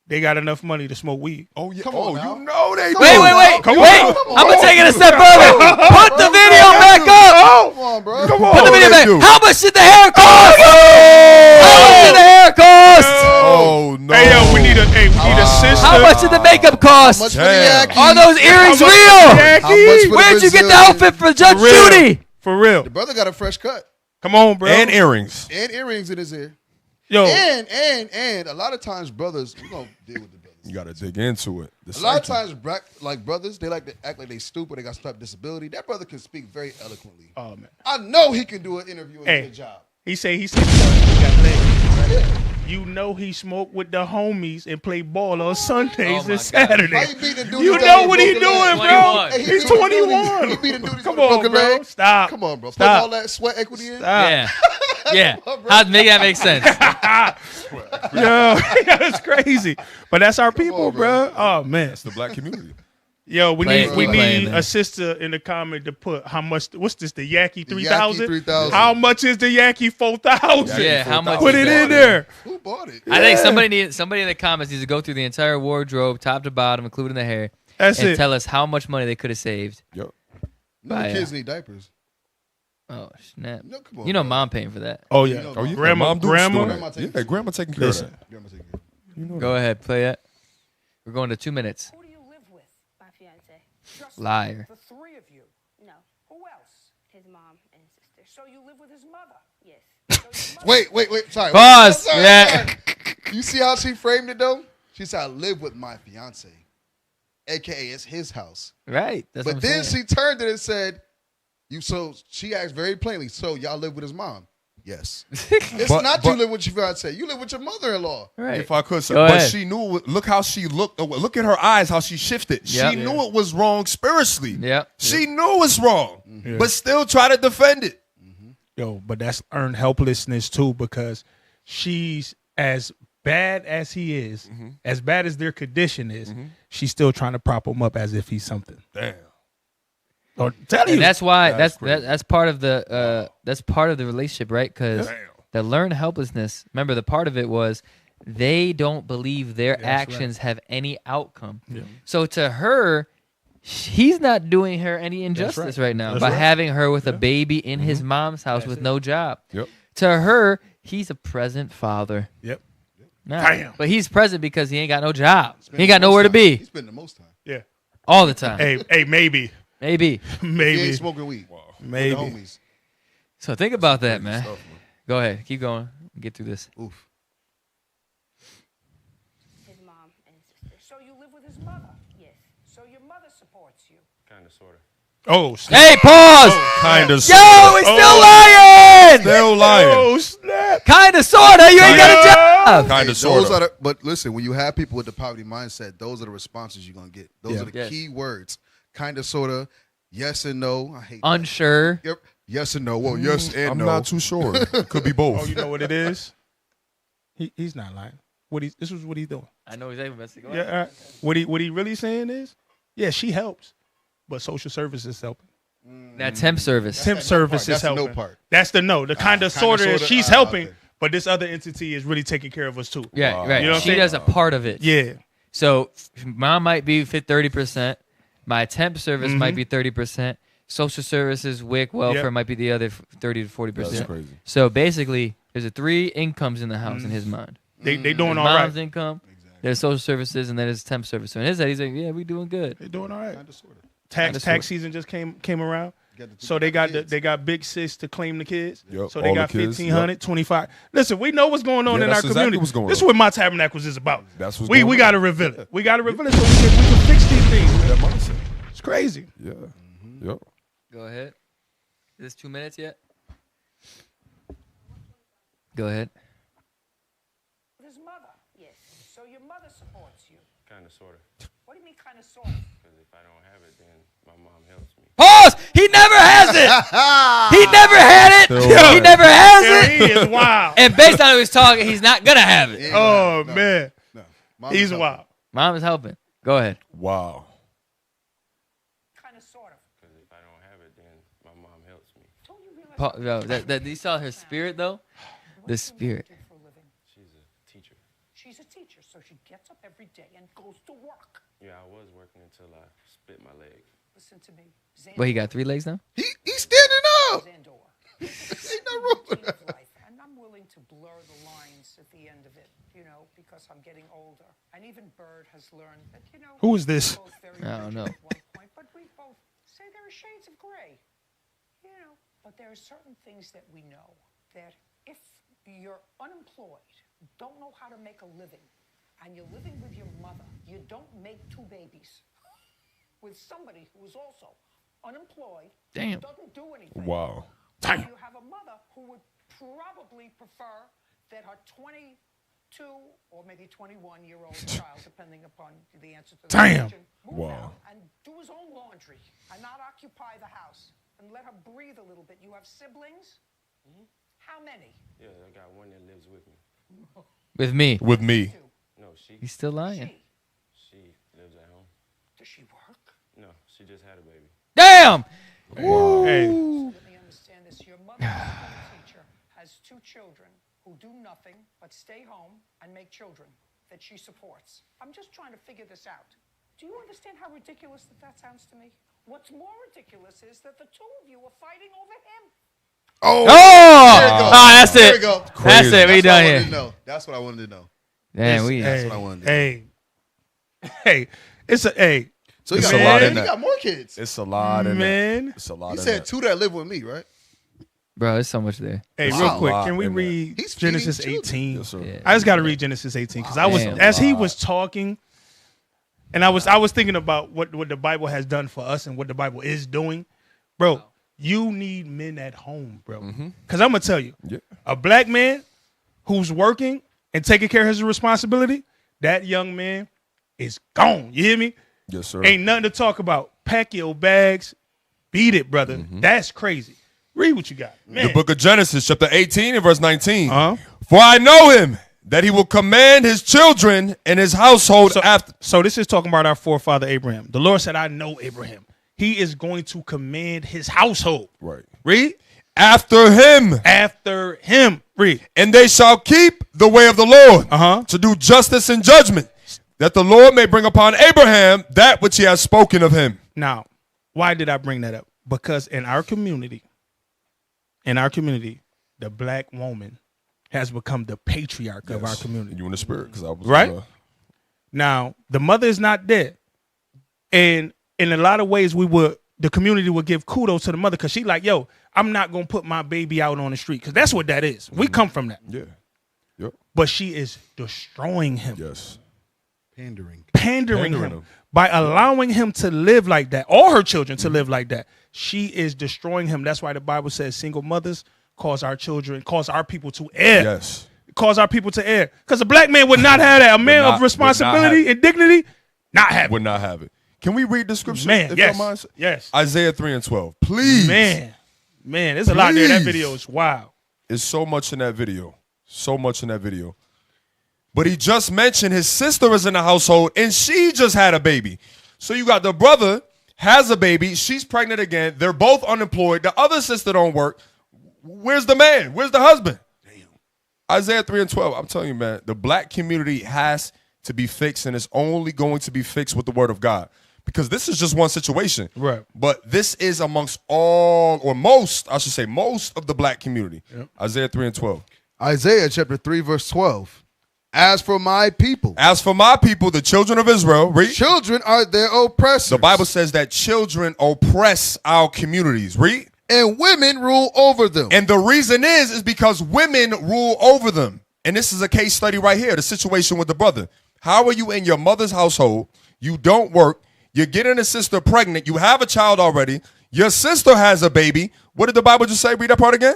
they got enough money to smoke weed. Oh, yeah. Come on Oh, now. you know they Wait. Come on. I'm going to take it a step further. Put the video back up. Come on, bro. Come on. Put the video they back. do. How much did the hair cost? How much did the hair cost? Oh, no. Hey, yo, we need a sister. How much did the makeup cost? Much for the Damn. Yaki. Are those earrings How much- real? Jackie? How much for the Where'd you get the Brazilian? outfit for Judge For real. Judy? For real. The brother got a fresh cut Come on, bro. And earrings. and earrings in his ear. Yo. And a lot of times brothers, we're gonna deal with the brothers. You got to dig into it. The A lot of psyche. times, brothers, they like to act like they stupid. They got some type of disability. That brother can speak very eloquently. Oh, man. I know he can do an interview and Hey. get a job. He said he got legs. Right? You know he smoked with the homies and play ball on Sundays my and God. Saturdays. How you beat the dude You who know got what he broken doing, leg? bro. 21. Hey, He's beat the dude- 21. He beat the dude who's Come got a on, broken bro. leg. Stop. Come on, bro. Put Stop. all that sweat equity in. Stop. Yeah. Yeah. How'd make that make sense? Yo, that's crazy. But that's our people, on, bro. bro. Oh man. It's the black community. Yo, we Play need it, we keep playing, need man. a sister in the comment to put how much. What's this? The Yaki The 3000. Yaki 3000. How much is the Yaki 4000? Yeah, how much Put is it that? in there. Who bought it? I think somebody in the comments needs to go through the entire wardrobe, top to bottom, including the hair, That's and it. tell us how much money they could have saved. Yep. No, the Bye, kids need diapers. Oh snap! No, come on, You know, bro. mom paying for that. Oh yeah. know, Oh yeah. Grandma- Mom do grandma- store Grandma that. taking Yeah, grandma taking care Listen. of that. Grandma take it. You know Go ahead, play it. We're going to 2 minutes. Who do you live with? My fiance. Just Liar. the three of you. No, Who else? his mom and sister. So you live with his mother. Yes. So your mother- Wait. Sorry. Pause. Sorry, Yeah. sorry. You see how she framed it though? She said, "I live with my fiance, aka it's his house." Right. That's what But I'm then saying. she turned it and said, "You." So she asked very plainly, "So y'all live with his mom?" Yes. It's not you live with your fiance. You live with your mother-in-law. Right. If I could, sir. Go But ahead. she knew. Look how she looked. Look at her eyes. How she shifted. Yep. She knew it was wrong spiritually. Yep. She knew it's wrong, Yeah. but still try to defend it. Yo, but that's earned helplessness too, because she's as bad as he is, as bad as their condition is, she's still trying to prop him up as if he's something. Damn. Or tell you. And that's why That's that's part of the that's part of the relationship, right? Because Damn. the learned helplessness. Remember, the part of it was they don't believe their That's actions have any outcome. So to her, he's not doing her any injustice right now That's by right. having her with a baby in his mom's house with no job. Yep. To her, he's a present father. Yep. Nah, Damn. But he's present because he ain't got no job. Spend He ain't the got most nowhere to time. be He spend the most time. Yeah. all the time. Hey, maybe. Maybe. He Maybe. ain't smoking weed. Maybe. The homies. So think about that, man. Stuff, man. Go ahead. Keep going. Get through this. Oof. His mom and sister. So you live with his mother. Yes. So your mother supports you. Kind of, sort of. Oh, snap. Hey, pause. Kind of. Yo, we still lying. Still lying. Oh, snap. Kind of, sorta. You ain't got a job. Kind Hey, of. Sort those are of. the, but listen, when you have people with the poverty mindset, those are the responses you're gonna get. Those Yeah. are the Yes. key words. Kind of, sorta, yes and no. I hate that. Unsure. Yep. Yes and no. Well, yes and I'm no. not too sure. Could be both. Oh, you know what it is? He's not lying. This was what he's doing. I know exactly what I'm Yeah. What he really saying is, yeah, she helps, but social services helping. That temp service. Temp service That's is the no helping. part. That's the no. The kind of kinda, sort of sorta, she's helping, okay. but this other entity is really taking care of us too. Yeah, right. You know what I'm She saying? does a part of it. Yeah. So mom might be 30%. My temp service might be 30%. Social services, WIC, welfare Yep. might be the other 30 to 40%. That's crazy. So basically, there's a 3 incomes in the house in his mind. They doing There's all mom's right. income, there's social services, and then there's temp service. So in his head, he's like, yeah, we doing good. They doing all right. Kinda, sorta. Tax sorta. season just came around. Got the two So they got kids. they got big sis to claim the kids. Yep, So they all got the kids, 1,500, 25. Listen, we know what's going on Yeah, in our that's exactly community. what's going This is on. what my tabernacles is about. That's what's we going got to on. reveal it. We got to reveal it so we can fix these things. That mindset. It's crazy. Yeah. Yep. Go ahead. Is this 2 minutes yet? Go ahead. With his mother. Yes. So your mother supports you. Kind of, sort of. What do you mean kind of sort of? Because if I don't have it, then my mom helps me. Pause! He never has it! He never had it! Still He never has Yeah, it! he is wild. And based on who he's talking, he's not gonna have it. Yeah, Oh, no, man. No. Mom He's is helping. wild. Mom is helping. Go ahead. Wow. Kind of sort of. Because if I don't have it, then my mom helps me. Don't you realize You saw her spirit though? The spirit. what do for a living? She's a teacher. She's a teacher, so she gets up every day and goes to work. Yeah, I was working until I split my leg. Listen to me. Well, he got 3 legs now? He's standing up. Xandor. Ain't no room for Routine that. of life, and I'm willing to blur the lines at the end of it, because I'm getting older. And even Bird has learned that, Who is this? we're both very I don't rigid know. at one point, but we both say there are shades of gray, But there are certain things that we know that if you're unemployed, don't know how to make a living, and you're living with your mother, you don't make 2 babies with somebody who is also unemployed, Damn. doesn't do anything. Wow. You have a mother who would probably prefer that her 20 22 or maybe 21-year-old child, depending upon the answer to the Damn. question, move Wow. out and do his own laundry and not occupy the house and let her breathe a little bit. You have siblings? How many? Yeah, I got one that lives with me. With me. With me. Two. No, she He's still lying. lives at home. Does she work? No, she just had a baby. Damn! Hey, So let me understand this. Your mother, a school teacher, has 2 children who do nothing but stay home and make children that she supports. I'm just trying to figure this out. Do you understand how ridiculous that sounds to me? What's more ridiculous is that the 2 of you are fighting over him. Oh, Oh! there you go. Ah, that's There it. you go. That's Crazy. it. We That's what done I wanted to here. know. That's what I wanted to know. Damn, we. That's what I wanted to know. hey, it's a hey. So you It's got, a lot in you that. got more kids. It's a lot in Man. that. It's a lot You in said that. 2 that live with me, right? Bro, there's so much there. Hey, Wow. real quick, Lot can we in that. read He's feeding Genesis children. 18? Yes, sir. Yeah. I just got to read Genesis 18 because I was Damn. as he was talking, and I was thinking about what the Bible has done for us and what the Bible is doing, bro. You need men at home, bro. Because I'm gonna tell you, Yeah. a black man who's working and taking care of his responsibility, that young man is gone. You hear me? Yes, sir. Ain't nothing to talk about. Pack your bags, beat it, brother. That's crazy. Read what you got, man. The book of Genesis, chapter 18 and verse 19. Uh-huh. For I know him, that he will command his children and his household after. So this is talking about our forefather Abraham. The Lord said, I know Abraham. He is going to command his household. Right. Read. After him. After him. Read. And they shall keep the way of the Lord to do justice and judgment, that the Lord may bring upon Abraham that which he has spoken of him. Now, why did I bring that up? Because in our community, the black woman has become the patriarch of our community. You in the spirit, because I was Right? Now, the mother is not there. And in a lot of ways, the community would give kudos to the mother because she like, yo, I'm not going to put my baby out on the street because that's what that is. We come from that. Yeah. Yep. But she is destroying him, Yes. Pandering. pandering Pandering him him. by allowing him to live like that, all her children to live like that. She is destroying him. That's why the Bible says single mothers cause our people to err. Yes. Cause our people to err. Because a black man would not have that. A man not- of responsibility and dignity, not have it. Would not have it. Can we read the scripture? Man, if yes. you don't mind? Yes. Isaiah 3 and 12. Please. Man, there's a lot there. That Please. video is wild. There's so much in that video. So much in that video. But he just mentioned his sister is in the household and she just had a baby. So you got the brother has a baby. She's pregnant again. They're both unemployed. The other sister don't work. Where's the man? Where's the husband? Damn. Isaiah 3 and 12. I'm telling you, man, the black community has to be fixed, and it's only going to be fixed with the word of God. Because this is just one situation. Right. But this is amongst all, or most, I should say, most of the black community. Yep. Isaiah 3 and 12. Isaiah chapter 3, verse 12. As for my people, As for my people, the children of Israel, read. children are their oppressors. The Bible says that children oppress our communities. Read. And women rule over them. And the reason is because women rule over them. And this is a case study right here, the situation with the brother. How are you in your mother's household? You don't work. You're getting a sister pregnant. You have a child already. Your sister has a baby. What did the Bible just say? Read that part again.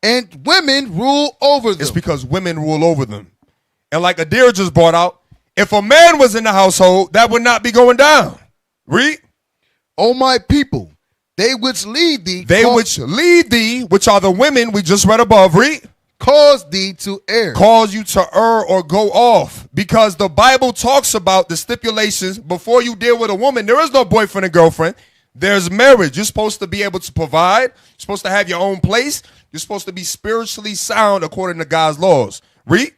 And women rule over them. It's because women rule over them. And like Adira just brought out, if a man was in the household, that would not be going down. Read. O my people, they which lead thee, They which lead thee, which are the women we just read above, read. cause thee to err. Cause you to err or go off. Because the Bible talks about the stipulations before you deal with a woman. There is no boyfriend and girlfriend. There's marriage. You're supposed to be able to provide. You're supposed to have your own place. You're supposed to be spiritually sound according to God's laws. Read.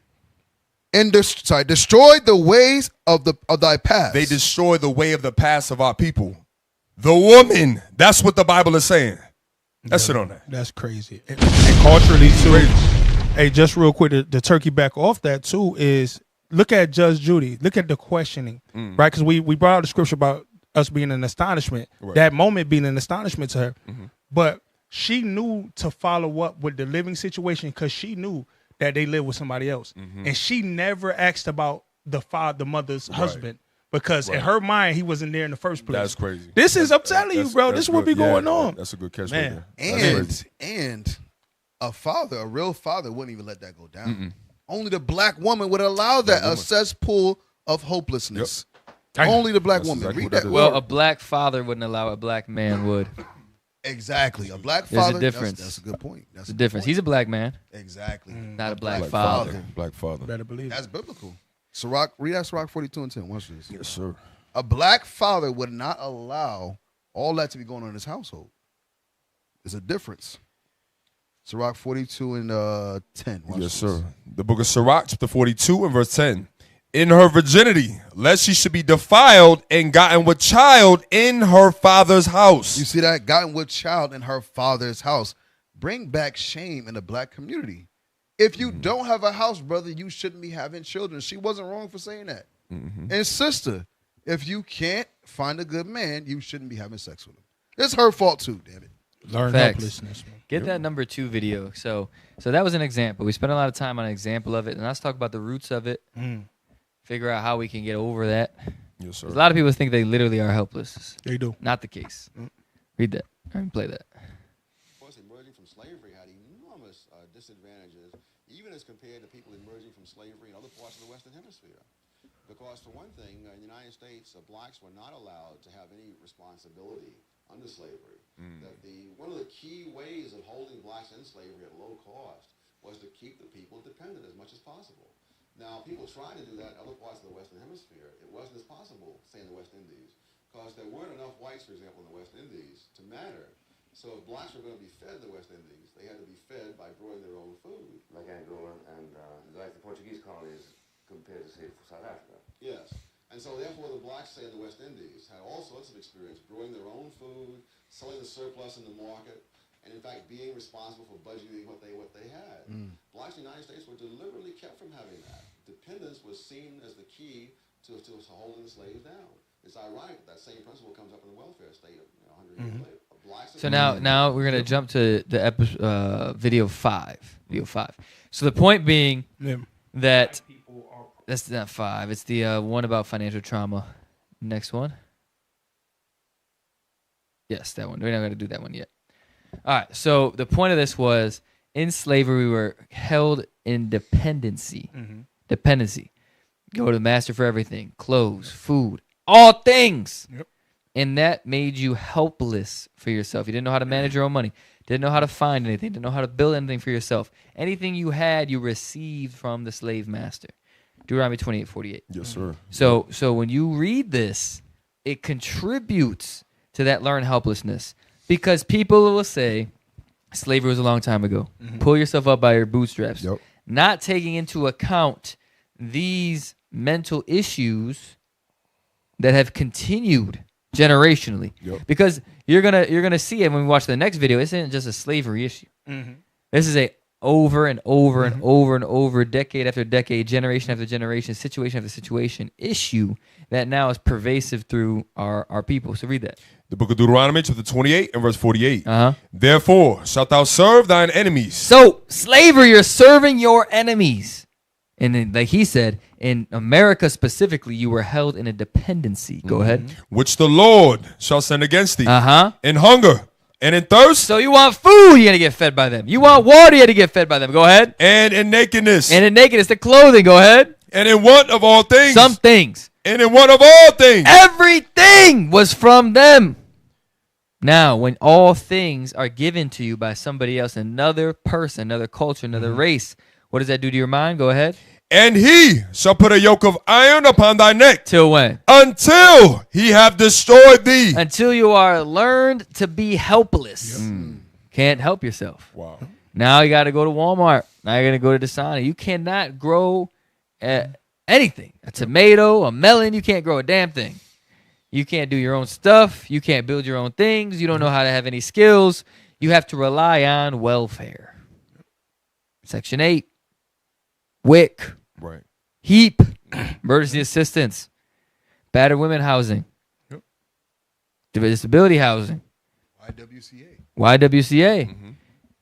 And destroy the ways of thy past. They destroy the way of the past of our people. The woman. That's what the Bible is saying. That's it on that. That's crazy. And culturally, too. Hey, just real quick, the turkey back off that, too, is look at Judge Judy. Look at the questioning, right? Because we brought out the scripture about us being an astonishment, that moment being an astonishment to her. But she knew to follow up with the living situation because she knew that they live with somebody else. And she never asked about the mother's husband because in her mind, he wasn't there in the first place. That's crazy. I'm telling you, bro, this is what be going on. That's a good catch. Man. Right there. That's crazy. And a father, a real father, wouldn't even let that go down. Only the black woman would allow that, a cesspool of hopelessness. Only the black woman. exactly Read what that. that Well, a black father wouldn't allow it, a black man would. Exactly. A black There's a father. difference. That's a good point. That's The difference. He's a black man, Exactly. not a black Black father. Black father. Better believe it. That's biblical. Sirach, read that Sirach 42 and 10. Watch this. Yes, sir. A black father would not allow all that to be going on in his household. There's a difference. Sirach 42 and 10. Watch Yes, this. sir. The book of Sirach, chapter 42 and verse 10. In her virginity, lest she should be defiled and gotten with child in her father's house. You see that? Gotten with child in her father's house. Bring back shame in the black community. If you don't have a house, brother, you shouldn't be having children. She wasn't wrong for saying that. And sister, if you can't find a good man, you shouldn't be having sex with him. It's her fault too, damn it. Learn Facts. helplessness, man. Get that number 2 video. So that was an example. We spent a lot of time on an example of it, and let's talk about the roots of it. Figure out how we can get over that. Yes, sir. 'Cause a lot of people think they literally are helpless. They do. Not the case. Read that. Or play that. Of course, emerging from slavery had enormous disadvantages, even as compared to people emerging from slavery in other parts of the Western Hemisphere. Because, for one thing, in the United States, blacks were not allowed to have any responsibility under slavery. That one of the key ways of holding blacks in slavery at low cost was to keep the people dependent as much as possible. Now, people tried to do that in other parts of the Western Hemisphere. It wasn't as possible, say, in the West Indies, because there weren't enough whites, for example, in the West Indies to matter. So if blacks were going to be fed in the West Indies, they had to be fed by growing their own food. Like Angola and like the Portuguese colonies compared to, say, South Africa. Yes. And so therefore the blacks, say, in the West Indies had all sorts of experience growing their own food, selling the surplus in the market, and in fact being responsible for budgeting what they had. Blacks in the United States were deliberately kept from having that. Dependence was seen as the key to holding the slaves down. It's ironic that same principle comes up in the welfare state 100 years later. Blacks So now we're gonna jump to the video 5. Video 5. So the point being that that's not 5. It's the one about financial trauma. Next one. Yes, that one. We're not gonna do that one yet. All right. So the point of this was in slavery we were held in dependency. Dependency. Go to the master for everything. Clothes, food, all things. Yep. And that made you helpless for yourself. You didn't know how to manage your own money. Didn't know how to find anything. Didn't know how to build anything for yourself. Anything you had, you received from the slave master. Deuteronomy 28:48. Yes, sir. So when you read this, it contributes to that learned helplessness. Because people will say, slavery was a long time ago. Pull yourself up by your bootstraps. Yep. Not taking into account these mental issues that have continued generationally. Yep. Because you're gonna see it when we watch the next video. This isn't just a slavery issue. This is a over and over and over and over, decade after decade, generation after generation, situation after situation issue that now is pervasive through our people. So read that. The book of Deuteronomy, chapter 28 and verse 48. Uh-huh. Therefore shalt thou serve thine enemies. So slavery, you're serving your enemies. And then, like he said, in America specifically, you were held in a dependency. Go ahead. Which the Lord shall send against thee. Uh-huh. In hunger and in thirst. So you want food, you got to get fed by them. You want water, you got to get fed by them. Go ahead. And in nakedness. And in nakedness, the clothing. Go ahead. And in want of all things. Some things. And in want of all things. Everything was from them. Now, when all things are given to you by somebody else, another person, another culture, another race, what does that do to your mind? Go ahead. And he shall put a yoke of iron upon thy neck. Till when? Until he have destroyed thee. Until you are learned to be helpless. Can't help yourself. Wow. Now you got to go to Walmart. Now you're going to go to Dasani. You cannot grow anything. A tomato, a melon, you can't grow a damn thing. You can't do your own stuff. You can't build your own things. You don't know how to have any skills. You have to rely on welfare. Section 8. WIC. Right. HEAP. Emergency assistance. Battered women housing. Yep. Disability housing. YWCA. YWCA.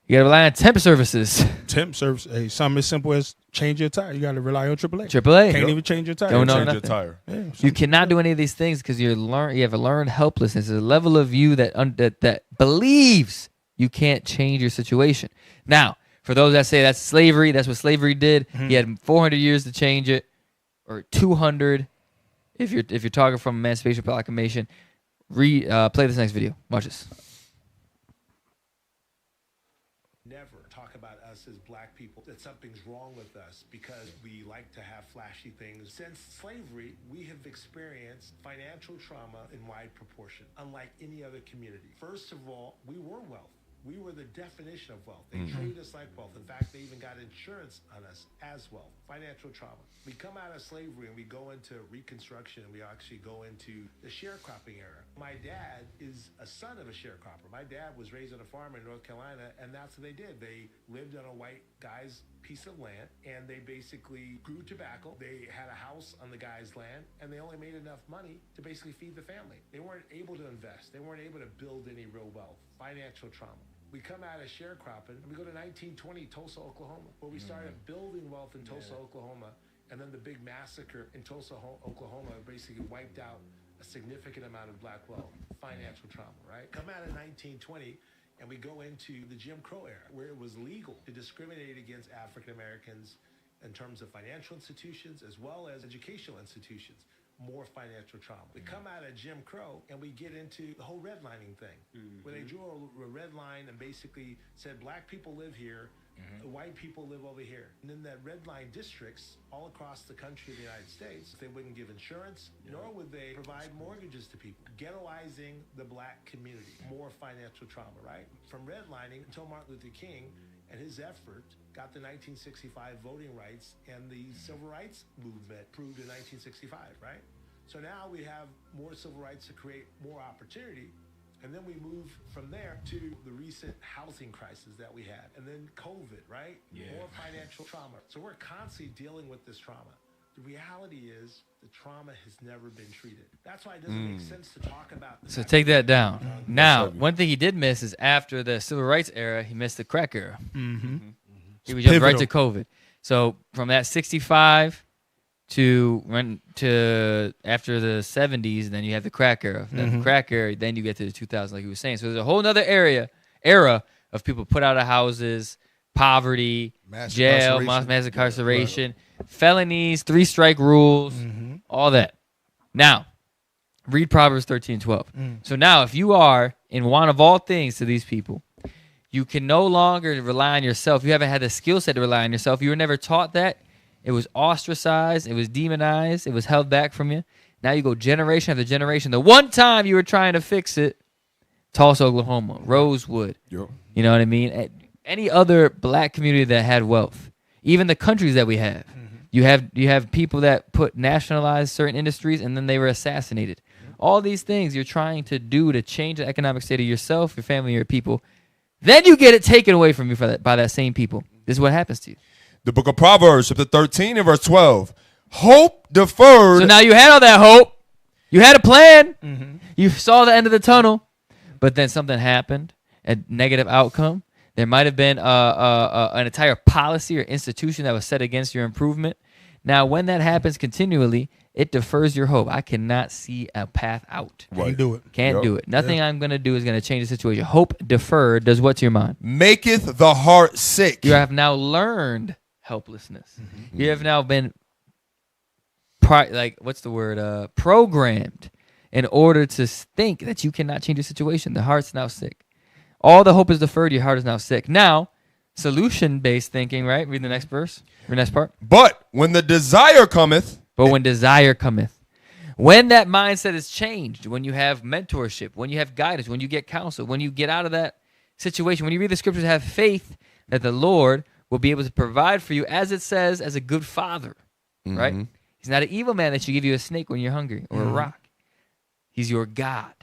You got to rely on temp services. Temp service. Hey, something as simple as change your tire. You got to rely on AAA. AAA. Can't even change your tire. Don't know Change your nothing. tire. Yeah, You cannot do any of these things because you have a learned helplessness. There's a level of you that believes you can't change your situation. Now, For those that say that's slavery, that's what slavery did. He had 400 years to change it, or 200 if you're talking from Emancipation Proclamation. Play this next video. Watch this. Never talk about us as black people, that something's wrong with us because we like to have flashy things. Since slavery, we have experienced financial trauma in wide proportion, unlike any other community. First of all, we were wealth. We were the definition of wealth. They treated us like wealth. In fact, they even got insurance on us as wealth. Financial trauma. We come out of slavery and we go into Reconstruction, and we actually go into the sharecropping era. My dad is a son of a sharecropper. My dad was raised on a farm in North Carolina, and that's what they did. They lived on a white guy's piece of land, and they basically grew tobacco. They had a house on the guy's land, and they only made enough money to basically feed the family. They weren't able to invest. They weren't able to build any real wealth. Financial trauma. We come out of sharecropping, and we go to 1920 Tulsa, Oklahoma, where we started building wealth in Tulsa, Oklahoma, and then the big massacre in Tulsa, Oklahoma basically wiped out a significant amount of black wealth. Financial trauma, right? Come out of 1920, and we go into the Jim Crow era, where it was legal to discriminate against African Americans in terms of financial institutions as well as educational institutions. More financial trauma. We come out of Jim Crow and we get into the whole redlining thing, where they drew a red line and basically said black people live here, white people live over here. And in that red line districts all across the country of the United States, they wouldn't give insurance, nor would they provide mortgages to people. Ghettoizing the black community. More financial trauma, right? From redlining until Martin Luther King and his effort got the 1965 voting rights, and the civil rights movement proved in 1965, right? So now we have more civil rights to create more opportunity, and then we move from there to the recent housing crisis that we had, and then COVID, right? More financial trauma. So we're constantly dealing with this trauma. The reality is the trauma has never been treated. That's why it doesn't make sense to talk about this. So take that down. Now, one thing he did miss is after the civil rights era, he missed the crack era. He was jumped right to COVID. So from that 65 to after the 70s, then you have the crack era. Then the crack era, then you get to the 2000s, like he was saying. So there's a whole other era of people put out of houses, poverty, jail, mass incarceration, felonies, 3-strike rules, all that. Now, read Proverbs 13:12. So now, if you are in want of all things to these people, you can no longer rely on yourself. You haven't had the skill set to rely on yourself. You were never taught that. It was ostracized. It was demonized. It was held back from you. Now you go generation after generation. The one time you were trying to fix it, Tulsa, Oklahoma, Rosewood. You know what I mean? Any other black community that had wealth, even the countries that we have. You have people that nationalized certain industries, and then they were assassinated. All these things you're trying to do to change the economic state of yourself, your family, your people. Then you get it taken away from you by that same people. This is what happens to you. The book of Proverbs, chapter 13 and verse 12. Hope deferred. So now you had all that hope. You had a plan. You saw the end of the tunnel. But then something happened, a negative outcome. There might have been an entire policy or institution that was set against your improvement. Now, when that happens continually, it defers your hope. I cannot see a path out. Can't do it. Can't do it. Nothing I'm going to do is going to change the situation. Hope deferred does what to your mind? Maketh the heart sick. You have now learned helplessness. You have now been, programmed in order to think that you cannot change the situation. The heart's now sick. All the hope is deferred. Your heart is now sick. Now, solution-based thinking, right? Read the next verse. Read the next part. But when the desire cometh. When desire cometh. When that mindset is changed, when you have mentorship, when you have guidance, when you get counsel, when you get out of that situation, when you read the scriptures, have faith that the Lord will be able to provide for you, as it says, as a good father, right? He's not an evil man that should give you a snake when you're hungry or a rock. He's your God.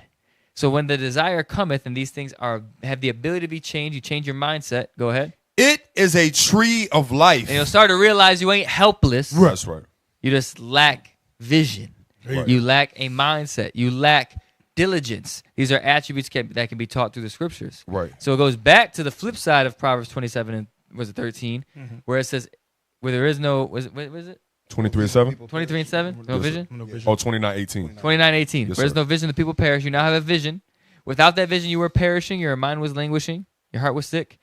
So when the desire cometh and these things have the ability to be changed, you change your mindset. Go ahead. It is a tree of life. And you'll start to realize you ain't helpless. That's right. You just lack vision. Right. You lack a mindset. You lack diligence. These are attributes that can be taught through the scriptures. Right. So it goes back to the flip side of Proverbs 27 and 13, where it says, where there is no, what is it? 23 and 7? 23 and 7? No vision? Oh, 29:18. 29:18. Yes, Where there's sir. no vision, the people perish. You now have a vision. Without that vision, you were perishing. Your mind was languishing. Your heart was sick.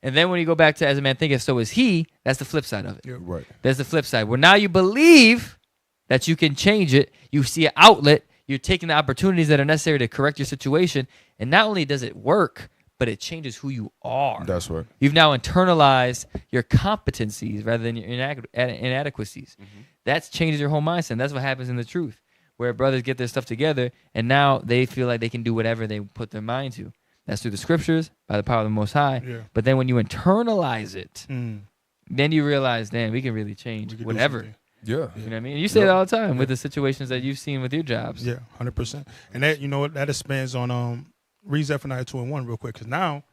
And then when you go back to as a man thinketh, so is he, that's the flip side of it. Yeah. Right. There's the flip side where now you believe that you can change it. You see an outlet. You're taking the opportunities that are necessary to correct your situation. And not only does it work, but it changes who you are. That's right. You've now internalized your competencies rather than your inadequacies. That changes your whole mindset. That's what happens in the truth, where brothers get their stuff together and now they feel like they can do whatever they put their mind to. That's through the scriptures, by the power of the Most High. Yeah. But then when you internalize it, then you realize, damn, we can really change We can do whatever. something. Yeah. You know what I mean? And you say it all the time with the situations that you've seen with your jobs. Yeah, 100%. And that, you know what, that expands on read Zephaniah 2:1 real quick, because now,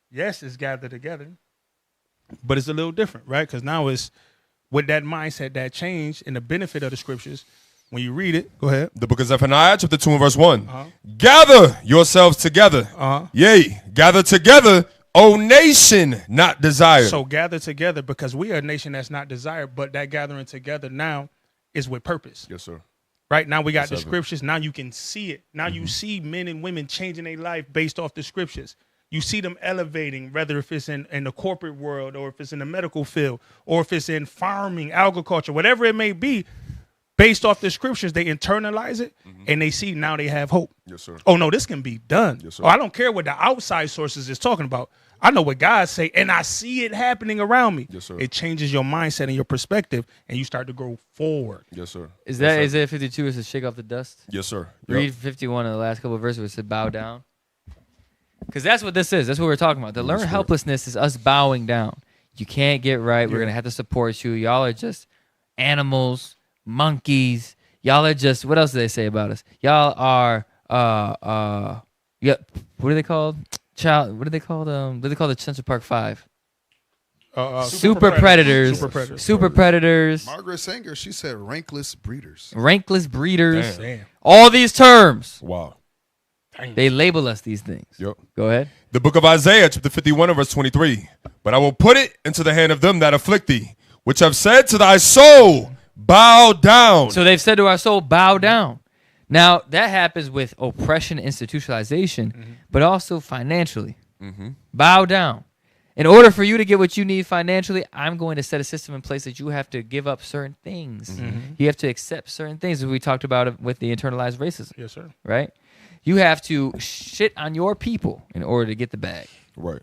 yes, it's gathered together, but it's a little different, right? Because now it's with that mindset, that change, and the benefit of the scriptures. When you read it, go ahead. The book of Zephaniah, chapter 2 and verse 1. Gather yourselves together. Yea, gather together, O nation not desired. So gather together, because we are a nation that's not desired, but that gathering together now is with purpose. Yes, sir. Right now we got Yes, the sir. scriptures. Now you can see it. Now you see men and women changing their life based off the scriptures. You see them elevating, whether if it's in the corporate world or if it's in the medical field or if it's in farming, agriculture, whatever it may be. Based off the scriptures, they internalize it and they see now they have hope. Yes, sir. Oh, no, this can be done. Yes, sir. Oh, I don't care what the outside sources is talking about. I know what God say, and I see it happening around me. Yes, sir. It changes your mindset and your perspective, and you start to grow forward. Yes, sir. Is that Isaiah 52 is to shake off the dust? Yes, sir. Read 51 in the last couple of verses where it said bow down. Because that's what this is. That's what we're talking about. The learned helplessness is us bowing down. You can't get right. We're going to have to support you. Y'all are just animals, monkeys. Y'all are just, what else do they say about us? Y'all are, yeah, what are they called? What are they called? What do they call the Central Park 5? Super predators. Super predators. Margaret Sanger, she said rankless breeders. Rankless breeders. Damn. All these terms. Wow. They label us these things. Yep. Go ahead. The book of Isaiah, chapter 51 and verse 23. But I will put it into the hand of them that afflict thee, which have said to thy soul, bow down. So they've said to our soul, bow down. Now, that happens with oppression, institutionalization, but also financially. Bow down. In order for you to get what you need financially, I'm going to set a system in place that you have to give up certain things. You have to accept certain things, as we talked about it with the internalized racism. Yes, sir. Right? You have to shit on your people in order to get the bag. Right.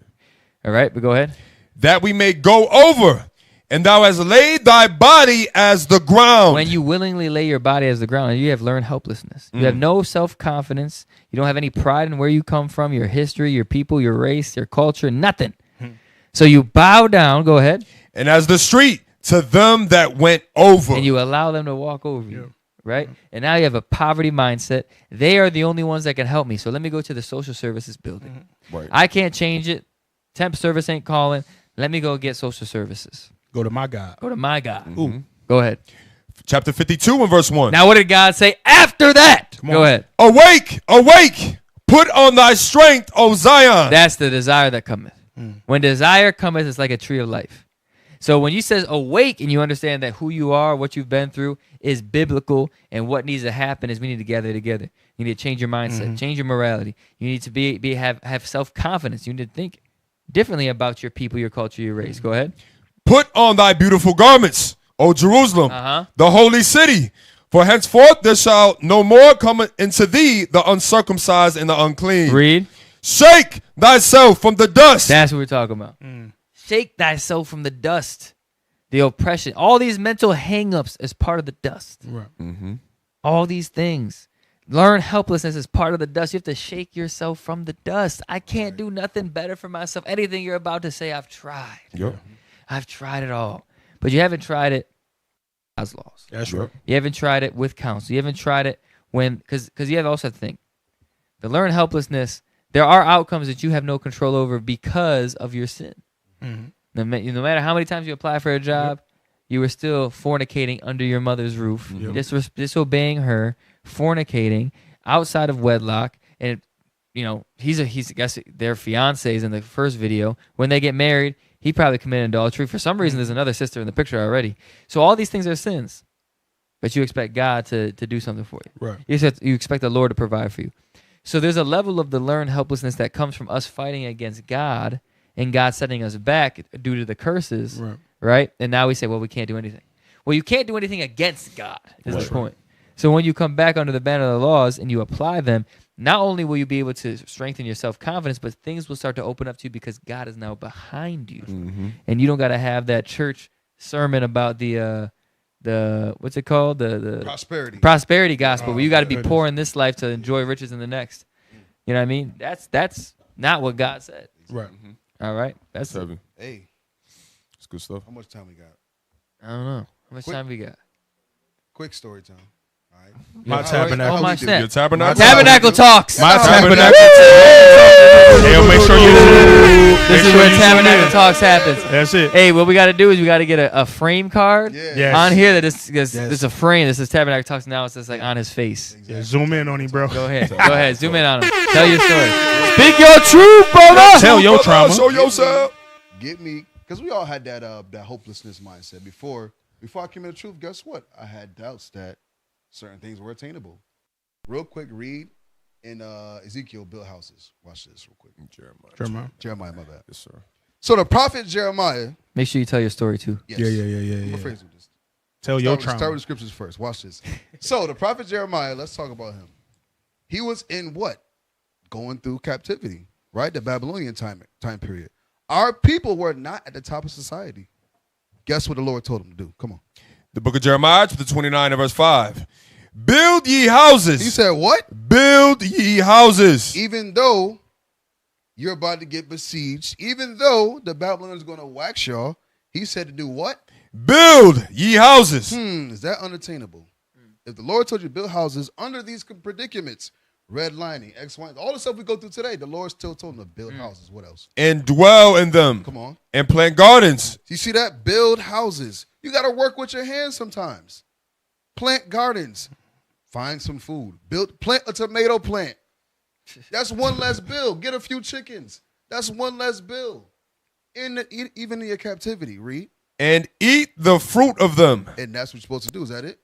All right, but go ahead. That we may go over, and thou hast laid thy body as the ground. When you willingly lay your body as the ground, you have learned helplessness. You have no self-confidence. You don't have any pride in where you come from, your history, your people, your race, your culture, nothing. So you bow down, go ahead. And as the street to them that went over. And you allow them to walk over you, right? And now you have a poverty mindset. They are the only ones that can help me. So let me go to the social services building. Right. I can't change it. Temp service ain't calling. Let me go get social services. Go to my God. Go to my God. Ooh. Go ahead. Chapter 52 and verse 1. Now what did God say after that? Go ahead. Awake, awake, put on thy strength, O Zion. That's the desire that cometh. When desire cometh, it's like a tree of life. So when you says awake and you understand that who you are, what you've been through is biblical, and what needs to happen is we need to gather together. You need to change your mindset, change your morality. You need to have self-confidence. You need to think differently about your people, your culture, your race. Go ahead. Put on thy beautiful garments, O Jerusalem, the holy city. For henceforth there shall no more come into thee the uncircumcised and the unclean. Read. Shake thyself from the dust. That's what we're talking about. Shake thyself from the dust. The oppression. All these mental hang-ups is part of the dust. Right. All these things. Learn helplessness is part of the dust. You have to shake yourself from the dust. I can't do nothing better for myself. Anything you're about to say, I've tried. Yep. I've tried it all. But you haven't tried it as laws. That's right. You haven't tried it with counsel. You haven't tried it when, because you have also to think. The learn helplessness, there are outcomes that you have no control over because of your sin. No matter how many times you apply for a job, you were still fornicating under your mother's roof, disobeying her, fornicating outside of wedlock, and he's I guess their fiancés in the first video. When they get married, he probably committed adultery. For some reason, there's another sister in the picture already. So all these things are sins, but you expect God to do something for you. Right. You expect the Lord to provide for you. So there's a level of the learned helplessness that comes from us fighting against God and God setting us back due to the curses, right? And now we say, well, we can't do anything. Well, you can't do anything against God, is the point. So when you come back under the banner of the laws and you apply them, not only will you be able to strengthen your self-confidence, but things will start to open up to you because God is now behind you. And you don't got to have that church sermon about the what's it called? The prosperity gospel, where you got to be poor in this life to enjoy riches in the next. You know what I mean? That's not what God said. Right. All right. That's heavy. Hey, it's good stuff. How much time we got? I don't know. How much time we got? Quick story time. All right. My tabernacle. Oh, my snap. Your tabernacle. Tabernacle talks. My tabernacle. Hey, make sure you. This is where tabernacle talks happens. That's it. Hey, what we got to do is we got to get a frame card Yes. on here that is a frame. This is tabernacle talks. Now it's just like on his face. Yeah, zoom in on him, bro. Go ahead. Go ahead. Zoom in on him. Tell your story. Speak your truth, brother. Tell your trauma. Show yourself. Get me, because we all had that hopelessness mindset before I came to the truth. Guess what? I had doubts that certain things were attainable. Real quick, read in Ezekiel built houses. Watch this real quick. Jeremiah, my bad. Yes, sir. So the prophet Jeremiah. Make sure you tell your story too. Yes. Yeah. I'm afraid to do this. Tell your trauma. Start with the scriptures first. Watch this. So the prophet Jeremiah, let's talk about him. He was in what? Going through captivity, right? The Babylonian time period. Our people were not at the top of society. Guess what the Lord told him to do? Come on. The book of Jeremiah, chapter 29 and verse 5. Build ye houses. He said what? Build ye houses. Even though you're about to get besieged, even though the Babylonians are going to wax y'all, he said to do what? Build ye houses. Is that unattainable? If the Lord told you to build houses under these predicaments, redlining, X, Y, all the stuff we go through today, the Lord still told them to build houses. What else? And dwell in them. Come on. And plant gardens. You see that? Build houses. You got to work with your hands sometimes. Plant gardens. Find some food. Plant a tomato plant. That's one less bill. Get a few chickens. That's one less bill. Even in your captivity, read. And eat the fruit of them. And that's what you're supposed to do. Is that it?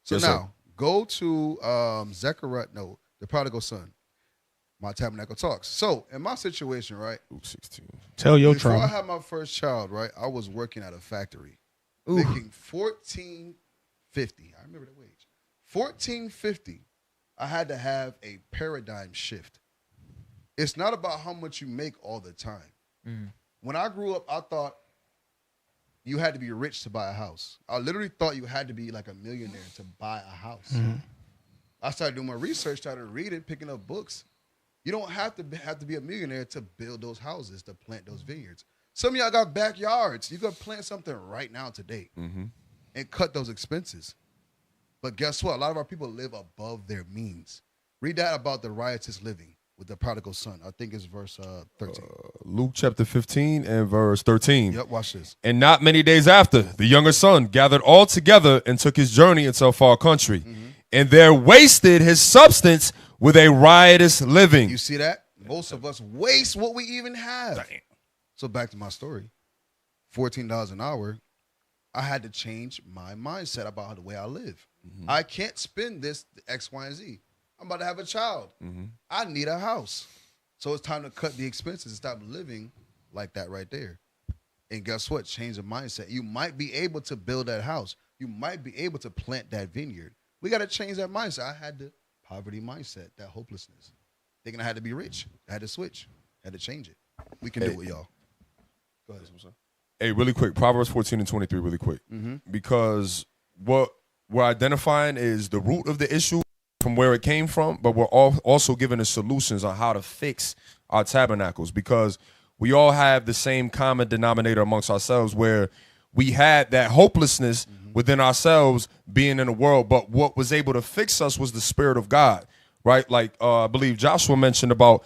So yes, now, sir. go to Zechariah, the prodigal son. My tabernacle talks. So, in my situation, right? Luke 16. Tell your Before trauma. I had my first child, right, I was working at a factory. Making $14.50. I remember that wage. $14.50. I had to have a paradigm shift. It's not about how much you make all the time. When I grew up, I thought you had to be rich to buy a house. I literally thought you had to be like a millionaire to buy a house. I started doing my research, started reading, picking up books. You don't have to be a millionaire to build those houses, to plant those vineyards. Some of y'all got backyards. You could plant something right now today and cut those expenses. But guess what? A lot of our people live above their means. Read that about the riotous living with the prodigal son. I think it's verse 13. Luke chapter 15 and verse 13. Yep, watch this. And not many days after, the younger son gathered all together and took his journey into a far country. And there wasted his substance with a riotous living. You see that? Most of us waste what we even have. Damn. So back to my story. $14 an hour. I had to change my mindset about the way I live. I can't spend this X, Y, and Z. I'm about to have a child. I need a house. So it's time to cut the expenses and stop living like that right there. And guess what? Change the mindset. You might be able to build that house. You might be able to plant that vineyard. We got to change that mindset. I had the poverty mindset, that hopelessness. Thinking I had to be rich. I had to switch. I had to change it. We can do it, y'all. Go ahead. Hey, really quick, Proverbs 14 and 23, really quick. Because what we're identifying is the root of the issue from where it came from, but we're also giving us solutions on how to fix our tabernacles, because we all have the same common denominator amongst ourselves where we had that hopelessness within ourselves being in the world, but what was able to fix us was the Spirit of God, right? Like I believe Joshua mentioned about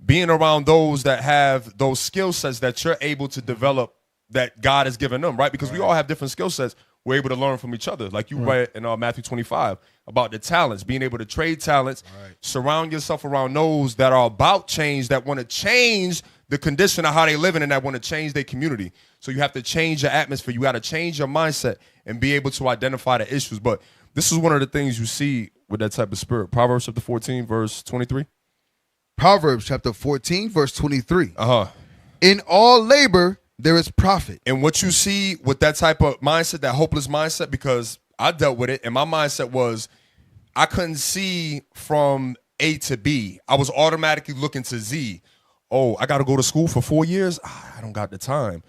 being around those that have those skill sets that you're able to develop that God has given them, right? Because we all have different skill sets. We're able to learn from each other. Like you read in Matthew 25 about the talents, being able to trade talents, surround yourself around those that are about change, that want to change the condition of how they living and that want to change their community. So you have to change your atmosphere. You got to change your mindset and be able to identify the issues. But this is one of the things you see with that type of spirit. Proverbs chapter 14, verse 23. Proverbs chapter 14, verse 23. In all labor, there is profit. And what you see with that type of mindset, that hopeless mindset, because I dealt with it, and my mindset was I couldn't see from A to B. I was automatically looking to Z. Oh, I got to go to school for 4 years? I don't got the time.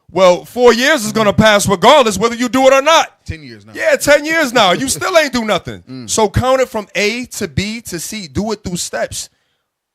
Well, 4 years is going to pass regardless whether you do it or not. 10 years now. Yeah, 10 years now. You still ain't do nothing. So count it from A to B to C. Do it through steps.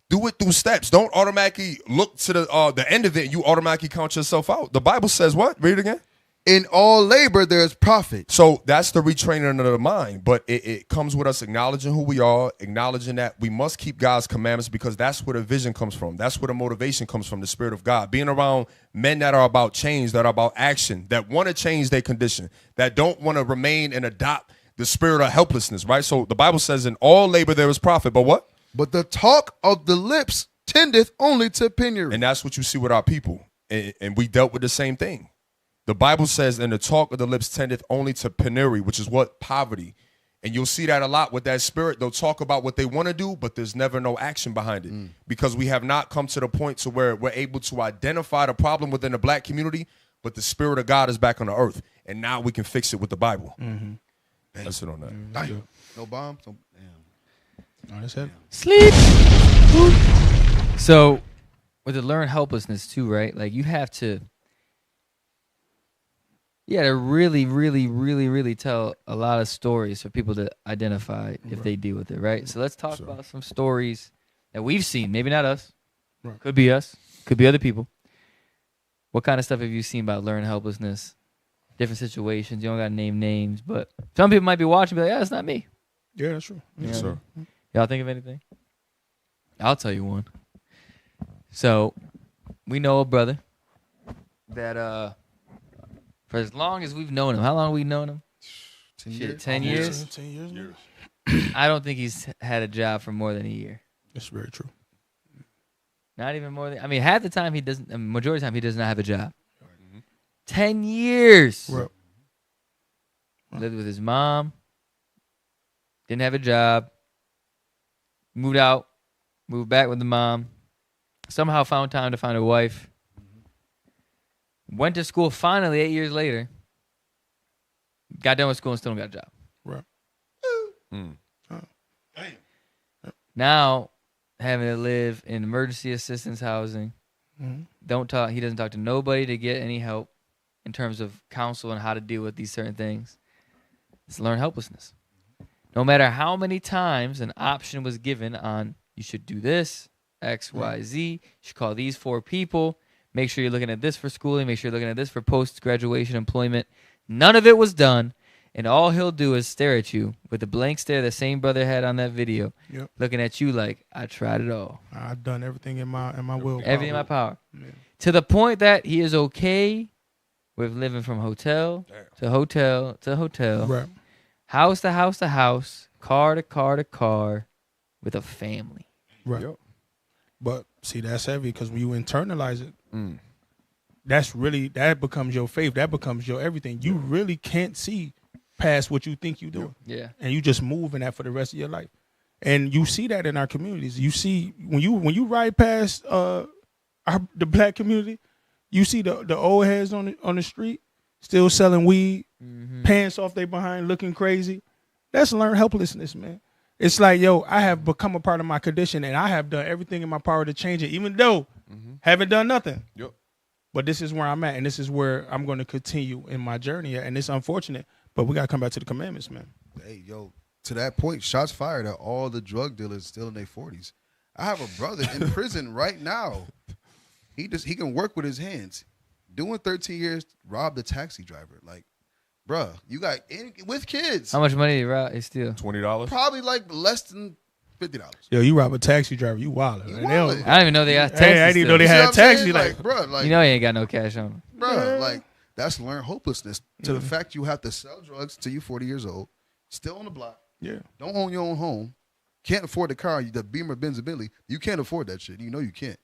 Do it through steps. Don't automatically look to the end of it and you automatically count yourself out. The Bible says what? Read it again. In all labor, there is profit. So that's the retraining of the mind. But it comes with us acknowledging who we are, acknowledging that we must keep God's commandments because that's where the vision comes from. That's where the motivation comes from, the Spirit of God. Being around men that are about change, that are about action, that want to change their condition, that don't want to remain and adopt the spirit of helplessness, right? So the Bible says in all labor there is profit. But what? But the talk of the lips tendeth only to penury. And that's what you see with our people. And we dealt with the same thing. The Bible says, and the talk of the lips tendeth only to penury, which is what? Poverty. And you'll see that a lot with that spirit. They'll talk about what they want to do, but there's never no action behind it because we have not come to the point to where we're able to identify the problem within the black community, but the Spirit of God is back on the earth. And now we can fix it with the Bible. That's it on that. No bombs? No, Oh, that's it. Sleep. So, with the learned helplessness too, right? Like you have to really, really, really, really tell a lot of stories for people to identify if they deal with it, right? So let's talk about some stories that we've seen. Maybe not us. Right. Could be us. Could be other people. What kind of stuff have you seen about learned helplessness? Different situations. You don't got to name names, but some people might be watching and be like, yeah, it's not me. Yeah, that's true. You know Yes, what I sir. mean? Y'all think of anything? I'll tell you one. So, we know a brother that for as long as we've known him, how long have we known him? 10 Shit, years? 10 years? 10 years. I don't think he's had a job for more than a year. That's very true. Not even more than, I mean, half the time he doesn't, majority of the time he does not have a job. 10 years. Right. Lived with his mom. Didn't have a job. Moved out. Moved back with the mom. Somehow found time to find a wife. Went to school finally 8 years later. Got done with school and still don't got a job. Right. Now having to live in emergency assistance housing. Mhm. He doesn't talk to nobody to get any help in terms of counsel on how to deal with these certain things. It's learned helplessness. No matter how many times an option was given on you should do this, X, Y, Z, you should call these 4 people, make sure you're looking at this for schooling, make sure you're looking at this for post-graduation employment. None of it was done, and all he'll do is stare at you with the blank stare the same brother had on that video, Yep. looking at you like, I tried it all. I've done everything in my will. Everything in my power. Yeah. To the point that he is okay with living from hotel to hotel to hotel, Right. house to house to house, car to car to car, with a family. Right. Yep. But see, that's heavy because when you internalize it, that becomes your faith. That becomes your everything. You really can't see past what you think you do. Yeah. And you just move in that for the rest of your life. And you see that in our communities. You see when you ride past the black community, you see the old heads on the street still selling weed, pants off their behind, looking crazy. That's learned helplessness, man. It's like, yo, I have become a part of my condition, and I have done everything in my power to change it, even though haven't done nothing. Yep. But this is where I'm at, and this is where I'm going to continue in my journey. And it's unfortunate, but we got to come back to the commandments, man. Hey, yo, to that point, shots fired at all the drug dealers still in their 40s. I have a brother in prison right now. He can work with his hands. Doing 13 years, robbed a taxi driver. Like, bruh, you got with kids. How much money did he steal? $20. Probably like less than $50. Yo, you rob a taxi driver, you wild. You Man. wildin'. I didn't even know they got taxis. Hey, I didn't even know they You see what had I'm saying? taxi. Like, bruh, like, You know he ain't got no cash on him. bruh, like that's learned hopelessness. To the fact you have to sell drugs till you're 40 years old, still on the block, yeah. don't own your own home, can't afford the car, the Beamer, Benz, or Bentley. You can't afford that shit. You know you can't.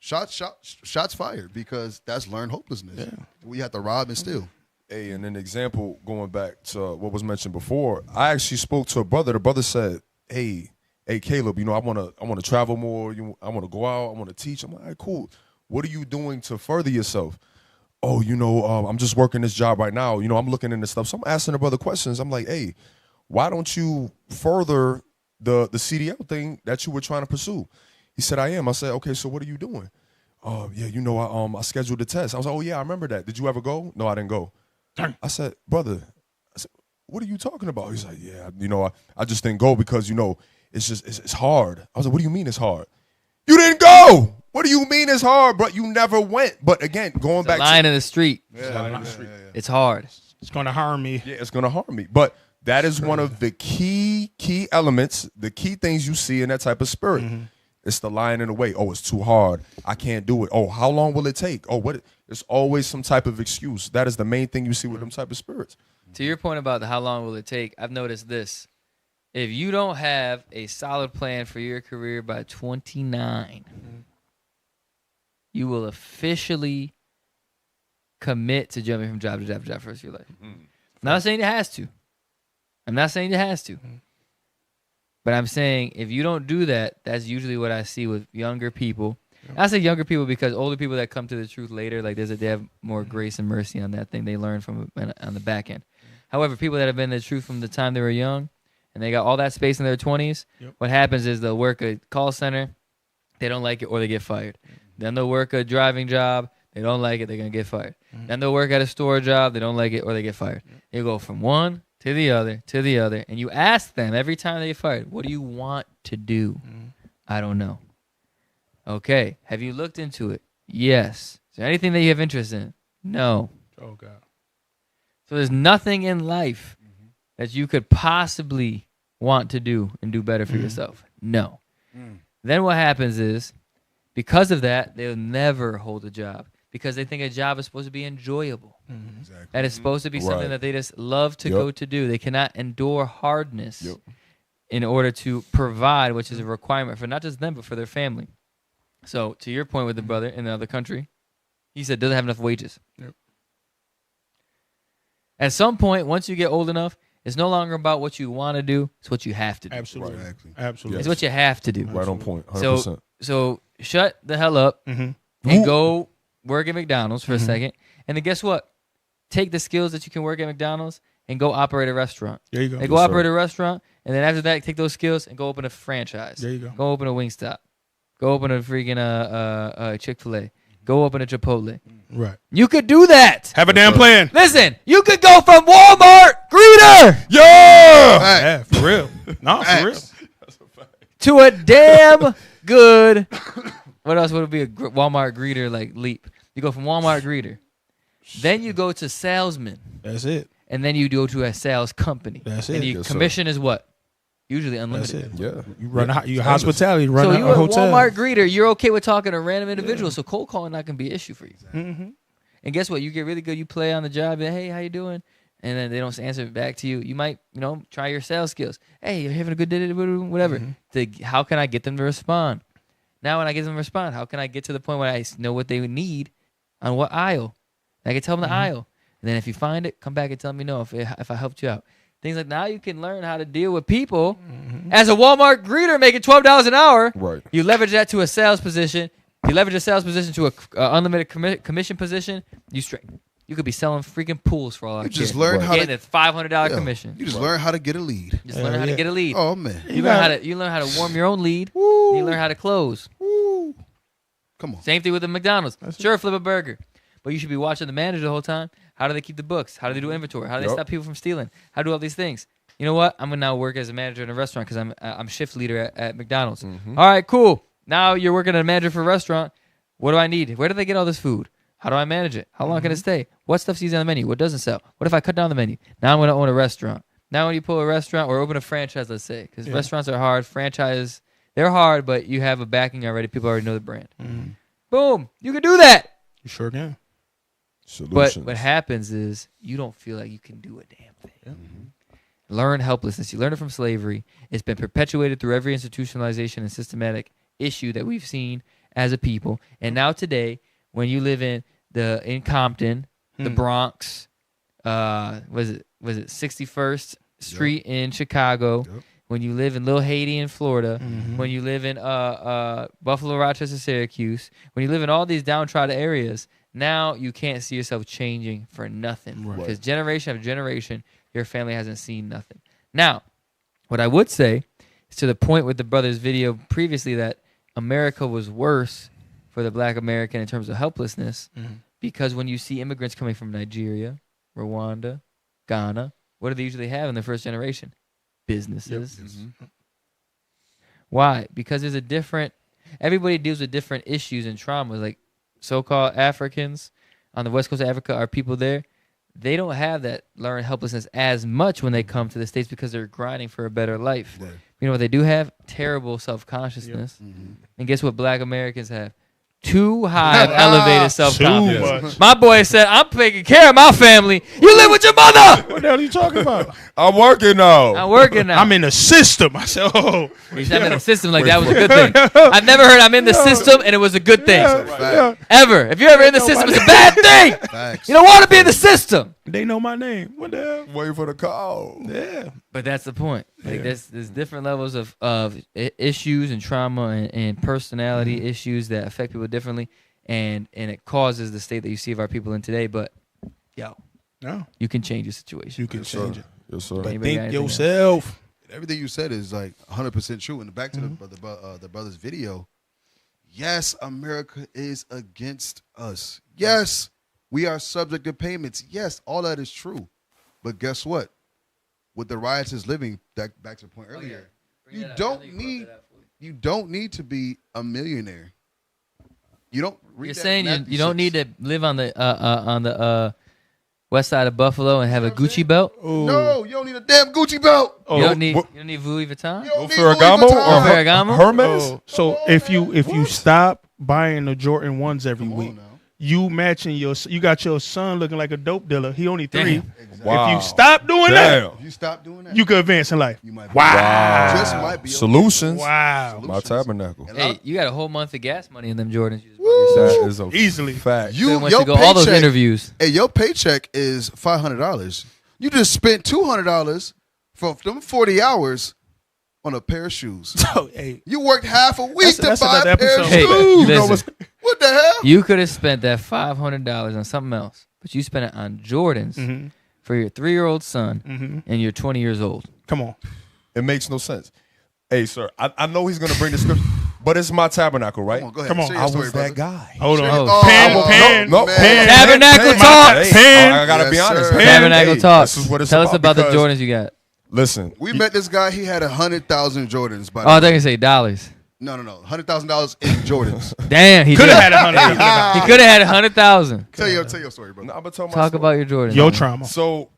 Shots fired because that's learned hopelessness. Yeah. We have to rob and steal. Hey, and an example going back to what was mentioned before, I actually spoke to a brother. The brother said, hey, Caleb, I want to travel more. I want to go out. I want to teach. I'm like, all right, cool. What are you doing to further yourself? Oh, I'm just working this job right now. I'm looking into stuff. So I'm asking the brother questions. I'm like, hey, why don't you further the CDL thing that you were trying to pursue? He said, I am. I said, okay, so what are you doing? Oh, yeah, I scheduled the test. I was like, oh, yeah, I remember that. Did you ever go? No, I didn't go. I said, brother, what are you talking about? He's like, yeah, I just didn't go because, it's hard. I was like, what do you mean it's hard? You didn't go. What do you mean it's hard, bro? You never went. But again, going back to line in the street. Yeah. It's hard. It's going to harm me. Yeah, it's going to harm me. But that is one of the key elements, the key things you see in that type of spirit. Mm-hmm. It's the lying in the way. Oh, it's too hard. I can't do it. Oh, how long will it take? Oh, what? There's always some type of excuse. That is the main thing you see with them type of spirits. To your point about how long will it take, I've noticed this. If you don't have a solid plan for your career by 29, you will officially commit to jumping from job to job to job for the rest of your life. I'm not saying it has to. But I'm saying if you don't do that, that's usually what I see with younger people. I say younger people because older people that come to the truth later, like they have more grace and mercy on that thing. They learn from on the back end. However, people that have been in the truth from the time they were young and they got all that space in their 20s, what happens is they'll work a call center, they don't like it, or they get fired. Then they'll work a driving job, they don't like it, they're going to get fired. Then they'll work at a store job, they don't like it, or they get fired. You go from one to the other, and you ask them every time they get fired, what do you want to do? I don't know. Okay, have you looked into it? Yes. Is there anything that you have interest in? No. Oh, God. So there's nothing in life that you could possibly want to do and do better for yourself. No. Then what happens is, because of that, they'll never hold a job because they think a job is supposed to be enjoyable. Exactly. That it's supposed to be something that they just love to go to do. They cannot endure hardness in order to provide, which is a requirement for not just them, but for their family. So to your point with the brother in the other country, he said doesn't have enough wages. At some point, once you get old enough, it's no longer about what you want to do. It's what you have to do. Absolutely. Right. Absolutely. It's what you have to do. Right on point. 100%. So shut the hell up and go work at McDonald's for a second. And then guess what? Take the skills that you can work at McDonald's and go operate a restaurant. There you go. Like, go operate a restaurant, and then after that, take those skills and go open a franchise. There you go. Go open a Wingstop. Go open a freaking Chick-fil-A. Go open a Chipotle. Right. You could do that. Have a damn plan. Listen, you could go from Walmart greeter. Yeah, for real. No, for real. To a damn good. What else would it be? A Walmart greeter like leap. You go from Walmart greeter. Then you go to salesman. That's it. And then you go to a sales company. That's it. And your commission is what? Usually unlimited. That's it. Yeah. You run hospitality, run so a you're hotel. a Walmart greeter. You're okay with talking to random individuals. So cold calling not going to be an issue for you. And guess what? You get really good. You play on the job. Hey, how you doing? And then they don't answer back to you. You might, try your sales skills. Hey, you're having a good day, whatever. How can I get them to respond? Now when I get them to respond, how can I get to the point where I know what they need on what aisle? I can tell them the aisle. And then if you find it, come back and tell me no if I helped you out. Things like now you can learn how to deal with people. As a Walmart greeter making $12 an hour, right? You leverage that to a sales position. You leverage a sales position to a unlimited commission position. You could be selling freaking pools for all I care. You just learn how to get a $500 commission. You just learn how to get a lead. Just learn how to get a lead. Oh man, you learn how to warm your own lead. And you learn how to close. Come on. Same thing with the McDonald's. Sure, flip a burger, but you should be watching the manager the whole time. How do they keep the books? How do they do inventory? How do they stop people from stealing? How do all these things? You know what? I'm gonna now work as a manager in a restaurant because I'm shift leader at McDonald's. All right, cool. Now you're working as a manager for a restaurant. What do I need? Where do they get all this food? How do I manage it? How long can it stay? What stuff's easy on the menu? What doesn't sell? What if I cut down the menu? Now I'm going to own a restaurant. Now when you pull a restaurant or open a franchise, let's say, because restaurants are hard. Franchise, they're hard, but you have a backing already. People already know the brand. Boom. You can do that. You sure can. But what happens is you don't feel like you can do a damn thing. Learn helplessness. You learn it from slavery. It's been perpetuated through every institutionalization and systematic issue that we've seen as a people. And now today, when you live in Compton, the Bronx, was it 61st Street in Chicago, when you live in Little Haiti in Florida, when you live in Buffalo, Rochester, Syracuse, when you live in all these downtrodden areas, now you can't see yourself changing for nothing. Because generation after generation, your family hasn't seen nothing. Now, what I would say is to the point with the brother's video previously that America was worse for the black American in terms of helplessness because when you see immigrants coming from Nigeria, Rwanda, Ghana, what do they usually have in the first generation? Businesses. Why? Because there's a different, everybody deals with different issues and traumas. Like so-called Africans on the west coast of Africa are people there. They don't have that learned helplessness as much when they come to the States because they're grinding for a better life. Right. You know what they do have? Terrible self-consciousness. And guess what black Americans have? Too high of elevated self-confidence. My boy said, I'm taking care of my family. You live with your mother. What the hell are you talking about? I'm working now. I'm working now. I'm in the system. I said, oh. He said I'm in the system like that was a good thing. I've never heard I'm in the system and it was a good thing. Ever. If you're ever in the system, it's a bad thing. Facts. You don't want to be in the system. They know my name. What the hell? Waiting for the call. Yeah. But that's the point. Like there's different levels of issues and trauma and personality issues that affect people differently, and it causes the state that you see of our people in today. But No. you can change your situation. You can change it. Yes, sir. But Anybody got think anything else? yourself. Everything you said is like 100% true. And back to the brother's video. Yes, America is against us. Yes, we are subject to payments. Yes, all that is true. But guess what? With the riotous living, back to the point earlier, you don't need to be a millionaire. You don't. You're saying you don't need to live on the west side of Buffalo and have a Gucci belt? No, you don't need a damn Gucci belt. You don't need Louis Vuitton? You don't need Ferragamo Louis Vuitton. or Ferragamo? Hermes? So if you stop buying the Jordan 1s every week, you matching you got your son looking like a dope dealer. He only 3. Damn. Wow. If you stop doing that, If you stop doing that, you could advance in life. you might. Wow. Just might be Solutions. Wow. My tabernacle. Hey, you got a whole month of gas money in them Jordans. You just bought That yourself. is a Easily. fact. You Went your to go all those paycheck- interviews. Hey, your paycheck is $500. You just spent $200 for them 40 hours on a pair of shoes. So, hey, You worked half a week That's to buy another a pair of episode. Hey, shoes. listen. What the hell? You could have spent that $500 on something else, but you spent it on Jordans for your 3-year-old son, and you're 20 years old. come on. It makes no sense. Hey, sir, I know he's going to bring the script, but it's my tabernacle, right? Come on, go ahead. Come on. Share your I story, was brother. that guy. Hold on. Oh, Pen. No, man. Tabernacle talk. Hey, I got to be Yes, honest. sir. man. Tabernacle Hey, talk. This is what it's Tell us about the because- Jordans you got. Listen, We met this guy. He had 100,000 Jordans. By Oh, I thought you say dollars. no, $100,000 in Jordans. Damn, he Could did. have had 100. He could have had 100,000. tell your story, brother. I'm gonna tell my Talk story. about your Jordans. Your man. trauma. So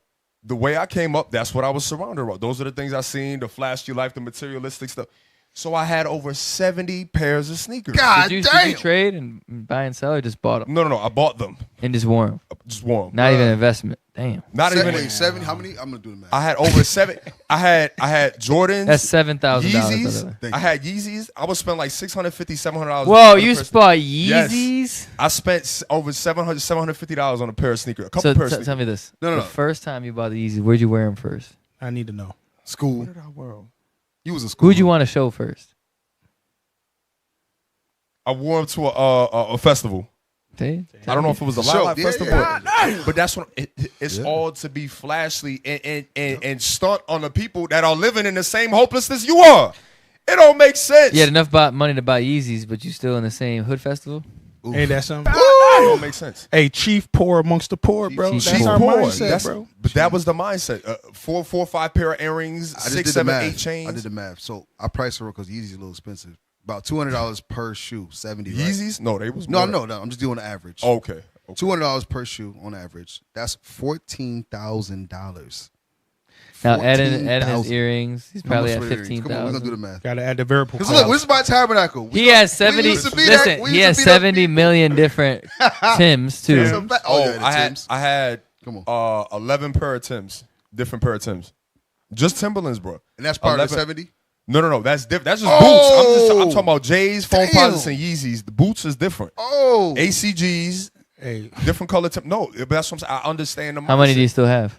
the way I came up, that's what I was surrounded by. Those are the things I seen, the flashy life, the materialistic stuff. So I had over 70 pairs of sneakers. God Did damn. you trade and buy and sell or just bought them No, I bought them. and just wore them? Just wore 'em. Not even an investment. Damn. Not even. Wait, 7? How many? I'm gonna do the math. I had over 7. I had Jordans. That's $7,000. Yeezys. I had Yeezys. I would spend like $650, $700. Whoa, on a you pair of bought Yes. Yeezys? I spent over $750 on a pair of sneakers. A couple So pairs. tell me this. No. The first time you bought the Yeezys, where'd you wear them first? I need to know. School. Where did I wear 'em? You was in school. Who'd you want to show first? I wore them to a festival. See? I don't know if it was a Sure. live Yeah, festival, but that's what it's all to be flashy and stunt on the people that are living in the same hopelessness you are. It don't make sense. You had enough money to buy Yeezys, but you still in the same hood festival? Ain't that something? It don't make sense. Hey, chief poor amongst the poor, bro. Chief That's poor. our Poor. mindset, bro. But that was the mindset. 4 or 5 pair of earrings, I just 6, did 7, the math. 8 chains. I did the math. So I priced it because Yeezy's a little expensive. About $200 per shoe, 70. Right? Yeezys? No, they was No, more. no. I'm just doing the average. Okay. $200 per shoe on average. That's $14,000. Now, add in his 14,000. earrings. He's How probably much at for the earrings? Come on, we're gonna do the 15,000. math. Gotta add the variable. Because look, this is my tabernacle. He has 70. used to be Listen, that- we he used has to be that 70 million different Tims too. It's a fact. Oh, yeah, the Timbs. I had Come on. 11 pair of Timbs, different pair of Timbs, just Timberlands, bro. And that's part of the 11 70? No, that's different. That's just Oh! boots. I'm talking about J's, foam Damn. posits, and Yeezys. The boots is different. Oh. ACGs, Hey, different color Tim. No, but that's what I'm saying. I understand the How many mindset. do you still have?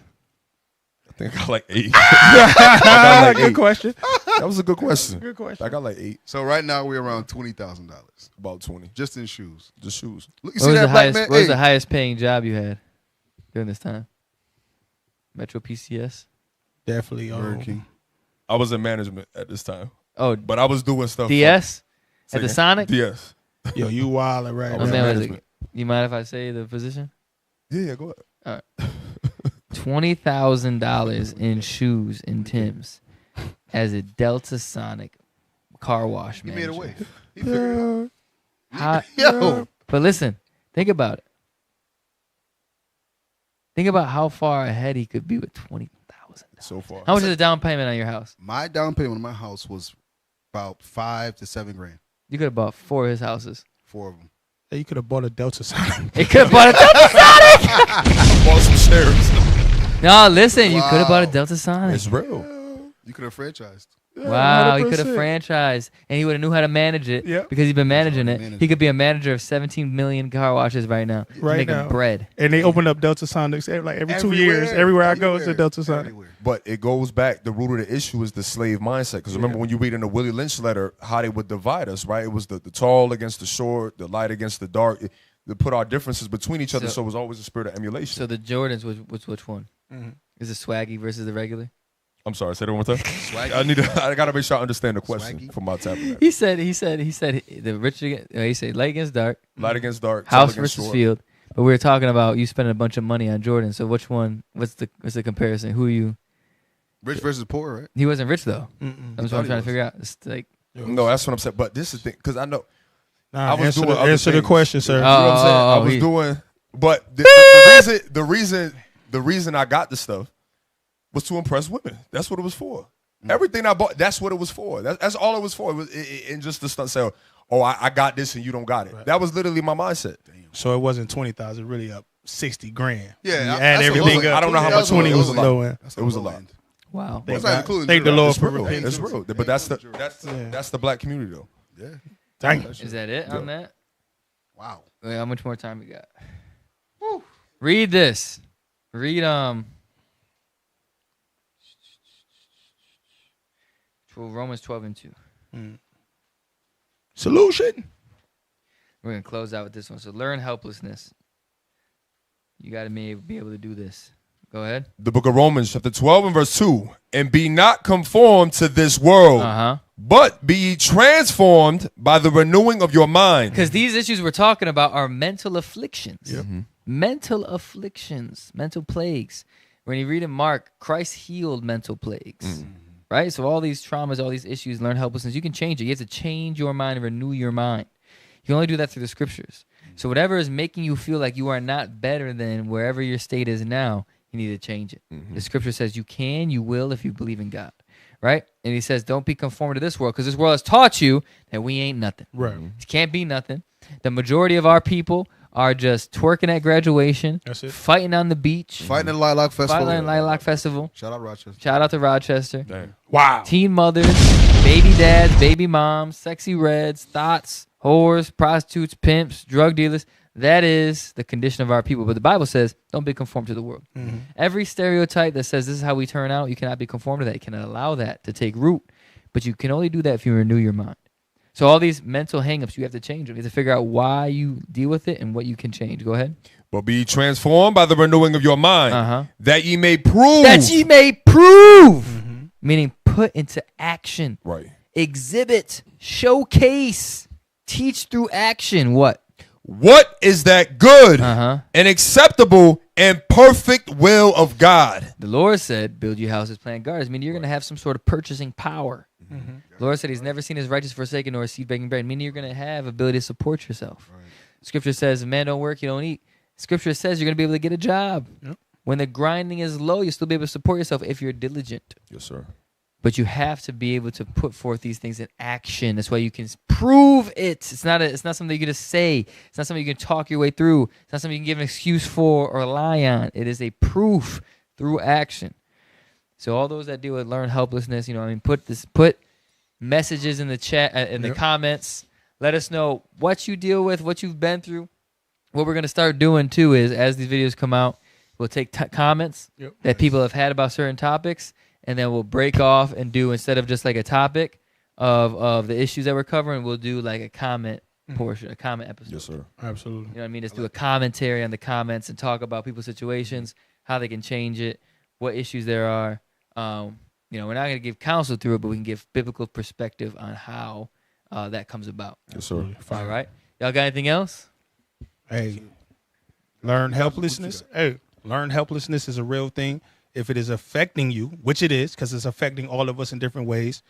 I think I got like 8. I got like good 8. question. That was a good question. Good question. I got like 8, So right now we're around $20,000 about 20. just in shoes. Just shoes. Look, you What see was, that the black highest, man? what was Hey, the highest paying job you had during this time? Metro PCS? Definitely. Burger King. I was in management at this time, Oh, but I was doing stuff. DS? Say At the again. Sonic? DS. Yo, you wildin' right Oh, now. man, was it, management. you mind if I say the position? Yeah, go ahead. $20,000 in shoes and Tim's as a Delta Sonic car wash He manager. made a way. He figured it out. How- Yo. But listen, think about it. Think about how far ahead he could be with $20,000. So far. How much is the down payment on your house? My down payment on my house was about $5 to $7 grand. You could have bought 4 of his houses. 4 of them. Hey, you could have bought a Delta Sonic. It could have bought a Delta Sonic. Bought some shares. No, listen, you could have bought a Wow. Delta Sonic. It's real. You could have franchised. Wow, he could have 100%. franchised, and he would have knew how to manage it Yep. because he's been managing it. managing He could be a manager of 17 million car washes right now. He's Right making now. bread. And they opened up Delta Sonics every 2 years. Everywhere I go, it's a Delta Sonic. Everywhere. But it goes back. The root of the issue is the slave mindset. Because remember when you read in the Willie Lynch letter how they would divide us, right? It was the tall against the short, the light against the dark. They put our differences between each other, so it was always a spirit of emulation. So the Jordans, which one? Mm-hmm. Is it Swaggy versus the regular? I'm sorry, say that one more time. Swaggy. I gotta make sure I understand the question Swaggy. for my tabernacle. He said the rich. He said light against dark, Light against dark, tall house against versus short. field. But we were talking about you spending a bunch of money on Jordan. So which one? What's the comparison? Who are you? Rich versus poor, right? He wasn't rich though. Mm-mm. That's what I'm trying to figure out. It's like No, that's what I'm saying. But this is the thing, because I know Nah, I was answer doing the, other answer the things. question, sir. You know what I'm saying? I Oh, was he- doing, but the reason I got the stuff was to impress women. That's what it was for. Everything I bought, that's what it was for. That's all it was for. It was and just to stunt say, oh, I got this and you don't got it. Right. That was literally my mindset. So it wasn't 20,000, really up 60 grand. Yeah, You that's add a everything low- up. I don't know how much 20 it was was the low end. That's It was a low lot. end. wow. Thank not God. including Thank the zero. Lord It's for real. repentance. It's real. But that's Yeah. that's the black community though. Yeah. Dang. Is that it on that? Wow. Wait, how much more time we got? Read this. Read Romans 12:2. Solution. We're gonna close out with this one. So learn helplessness. You got to be able to do this. Go ahead. The book of Romans, chapter 12 and verse 2. And be not conformed to this world, but be ye transformed by the renewing of your mind. Because these issues we're talking about are mental afflictions. Mm-hmm. Mental afflictions, mental plagues. When you read in Mark, Christ healed mental plagues. Right? So all these traumas, all these issues, learn helplessness. You can change it. You have to change your mind and renew your mind. You can only do that through the scriptures. So whatever is making you feel like you are not better than wherever your state is now, you need to change it. The scripture says you can, you will if you believe in God. Right? And he says don't be conformed to this world because this world has taught you that we ain't nothing. Right. It can't be nothing. The majority of our people are just twerking at graduation, That's it. fighting on the beach, Fighting at Lilac Festival. fighting at Lilac Festival. Shout out Rochester. Shout out to Rochester. Dang. Wow. Teen mothers, baby dads, baby moms, sexy reds, thoughts, whores, prostitutes, pimps, drug dealers. That is the condition of our people. But the Bible says, don't be conformed to the world. Every stereotype that says this is how we turn out, you cannot be conformed to that. You cannot allow that to take root. But you can only do that if you renew your mind. So all these mental hangups, you have to change them. You have to figure out why you deal with it and what you can change. Go ahead. But be ye transformed by the renewing of your mind, that ye may prove. That ye may prove. Meaning put into action. Right. Exhibit. Showcase. Teach through action. What? What is that good and acceptable and perfect will of God? The Lord said, build your houses, plant gardens. Meaning you're going to have some sort of purchasing power. The Lord said he's never seen his righteous forsaken nor his seed begging bread. Meaning you're going to have ability to support yourself. Scripture says, if man don't work, you don't eat. Scripture says you're going to be able to get a job. When the grinding is low, you'll still be able to support yourself if you're diligent. Yes, sir. But you have to be able to put forth these things in action. That's why you can prove it. It's not something you can just say. It's not something you can talk your way through. It's not something you can give an excuse for or lie on. It is a proof through action. So all those that deal with learn helplessness, put messages in the chat, in the comments. Let us know what you deal with, what you've been through. What we're going to start doing too is as these videos come out, we'll take comments that people have had about certain topics, and then we'll break off and do, instead of just like a topic of the issues that we're covering, we'll do like a comment portion, a comment episode. Yes, sir. Absolutely. You know what I mean? Just do a commentary on the comments and talk about people's situations, how they can change it, what issues there are. You know, we're not going to give counsel through it, but we can give biblical perspective on how that comes about. Yes, sir. All right. Y'all got anything else? Hey, learn helplessness. Hey, learn helplessness is a real thing. If it is affecting you, which it is, because it's affecting all of us in different ways,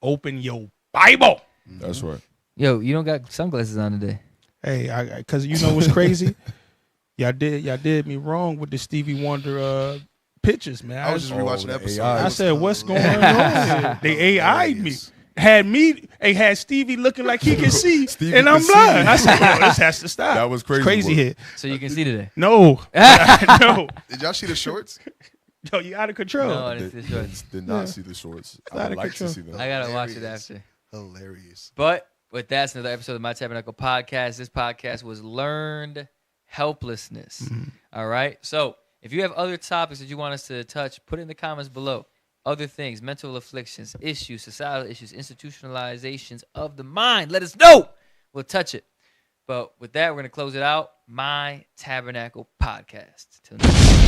open your Bible. That's right. Yo, you don't got sunglasses on today. Hey, because you know what's crazy? y'all did me wrong with the Stevie Wonder pictures, man. I was just rewatching the episode. I said, what's going on? They AI'd me. Had Stevie looking like he can see, and I'm blind. I said, "Oh, this has to stop." That was crazy. It's crazy here. So you can see today. No, no. Did y'all see the shorts? Yo, you out of control. No, I didn't see the shorts. Did not see the shorts. I would like to see them. I gotta watch it after. Hilarious. But with that, it's another episode of My Tabernacle Podcast. This podcast was Learned Helplessness. All right. So if you have other topics that you want us to touch, put it in the comments below. Other things, mental afflictions, issues, societal issues, institutionalizations of the mind. Let us know. We'll touch it. But with that, we're going to close it out. My Tabernacle Podcast. Till next time.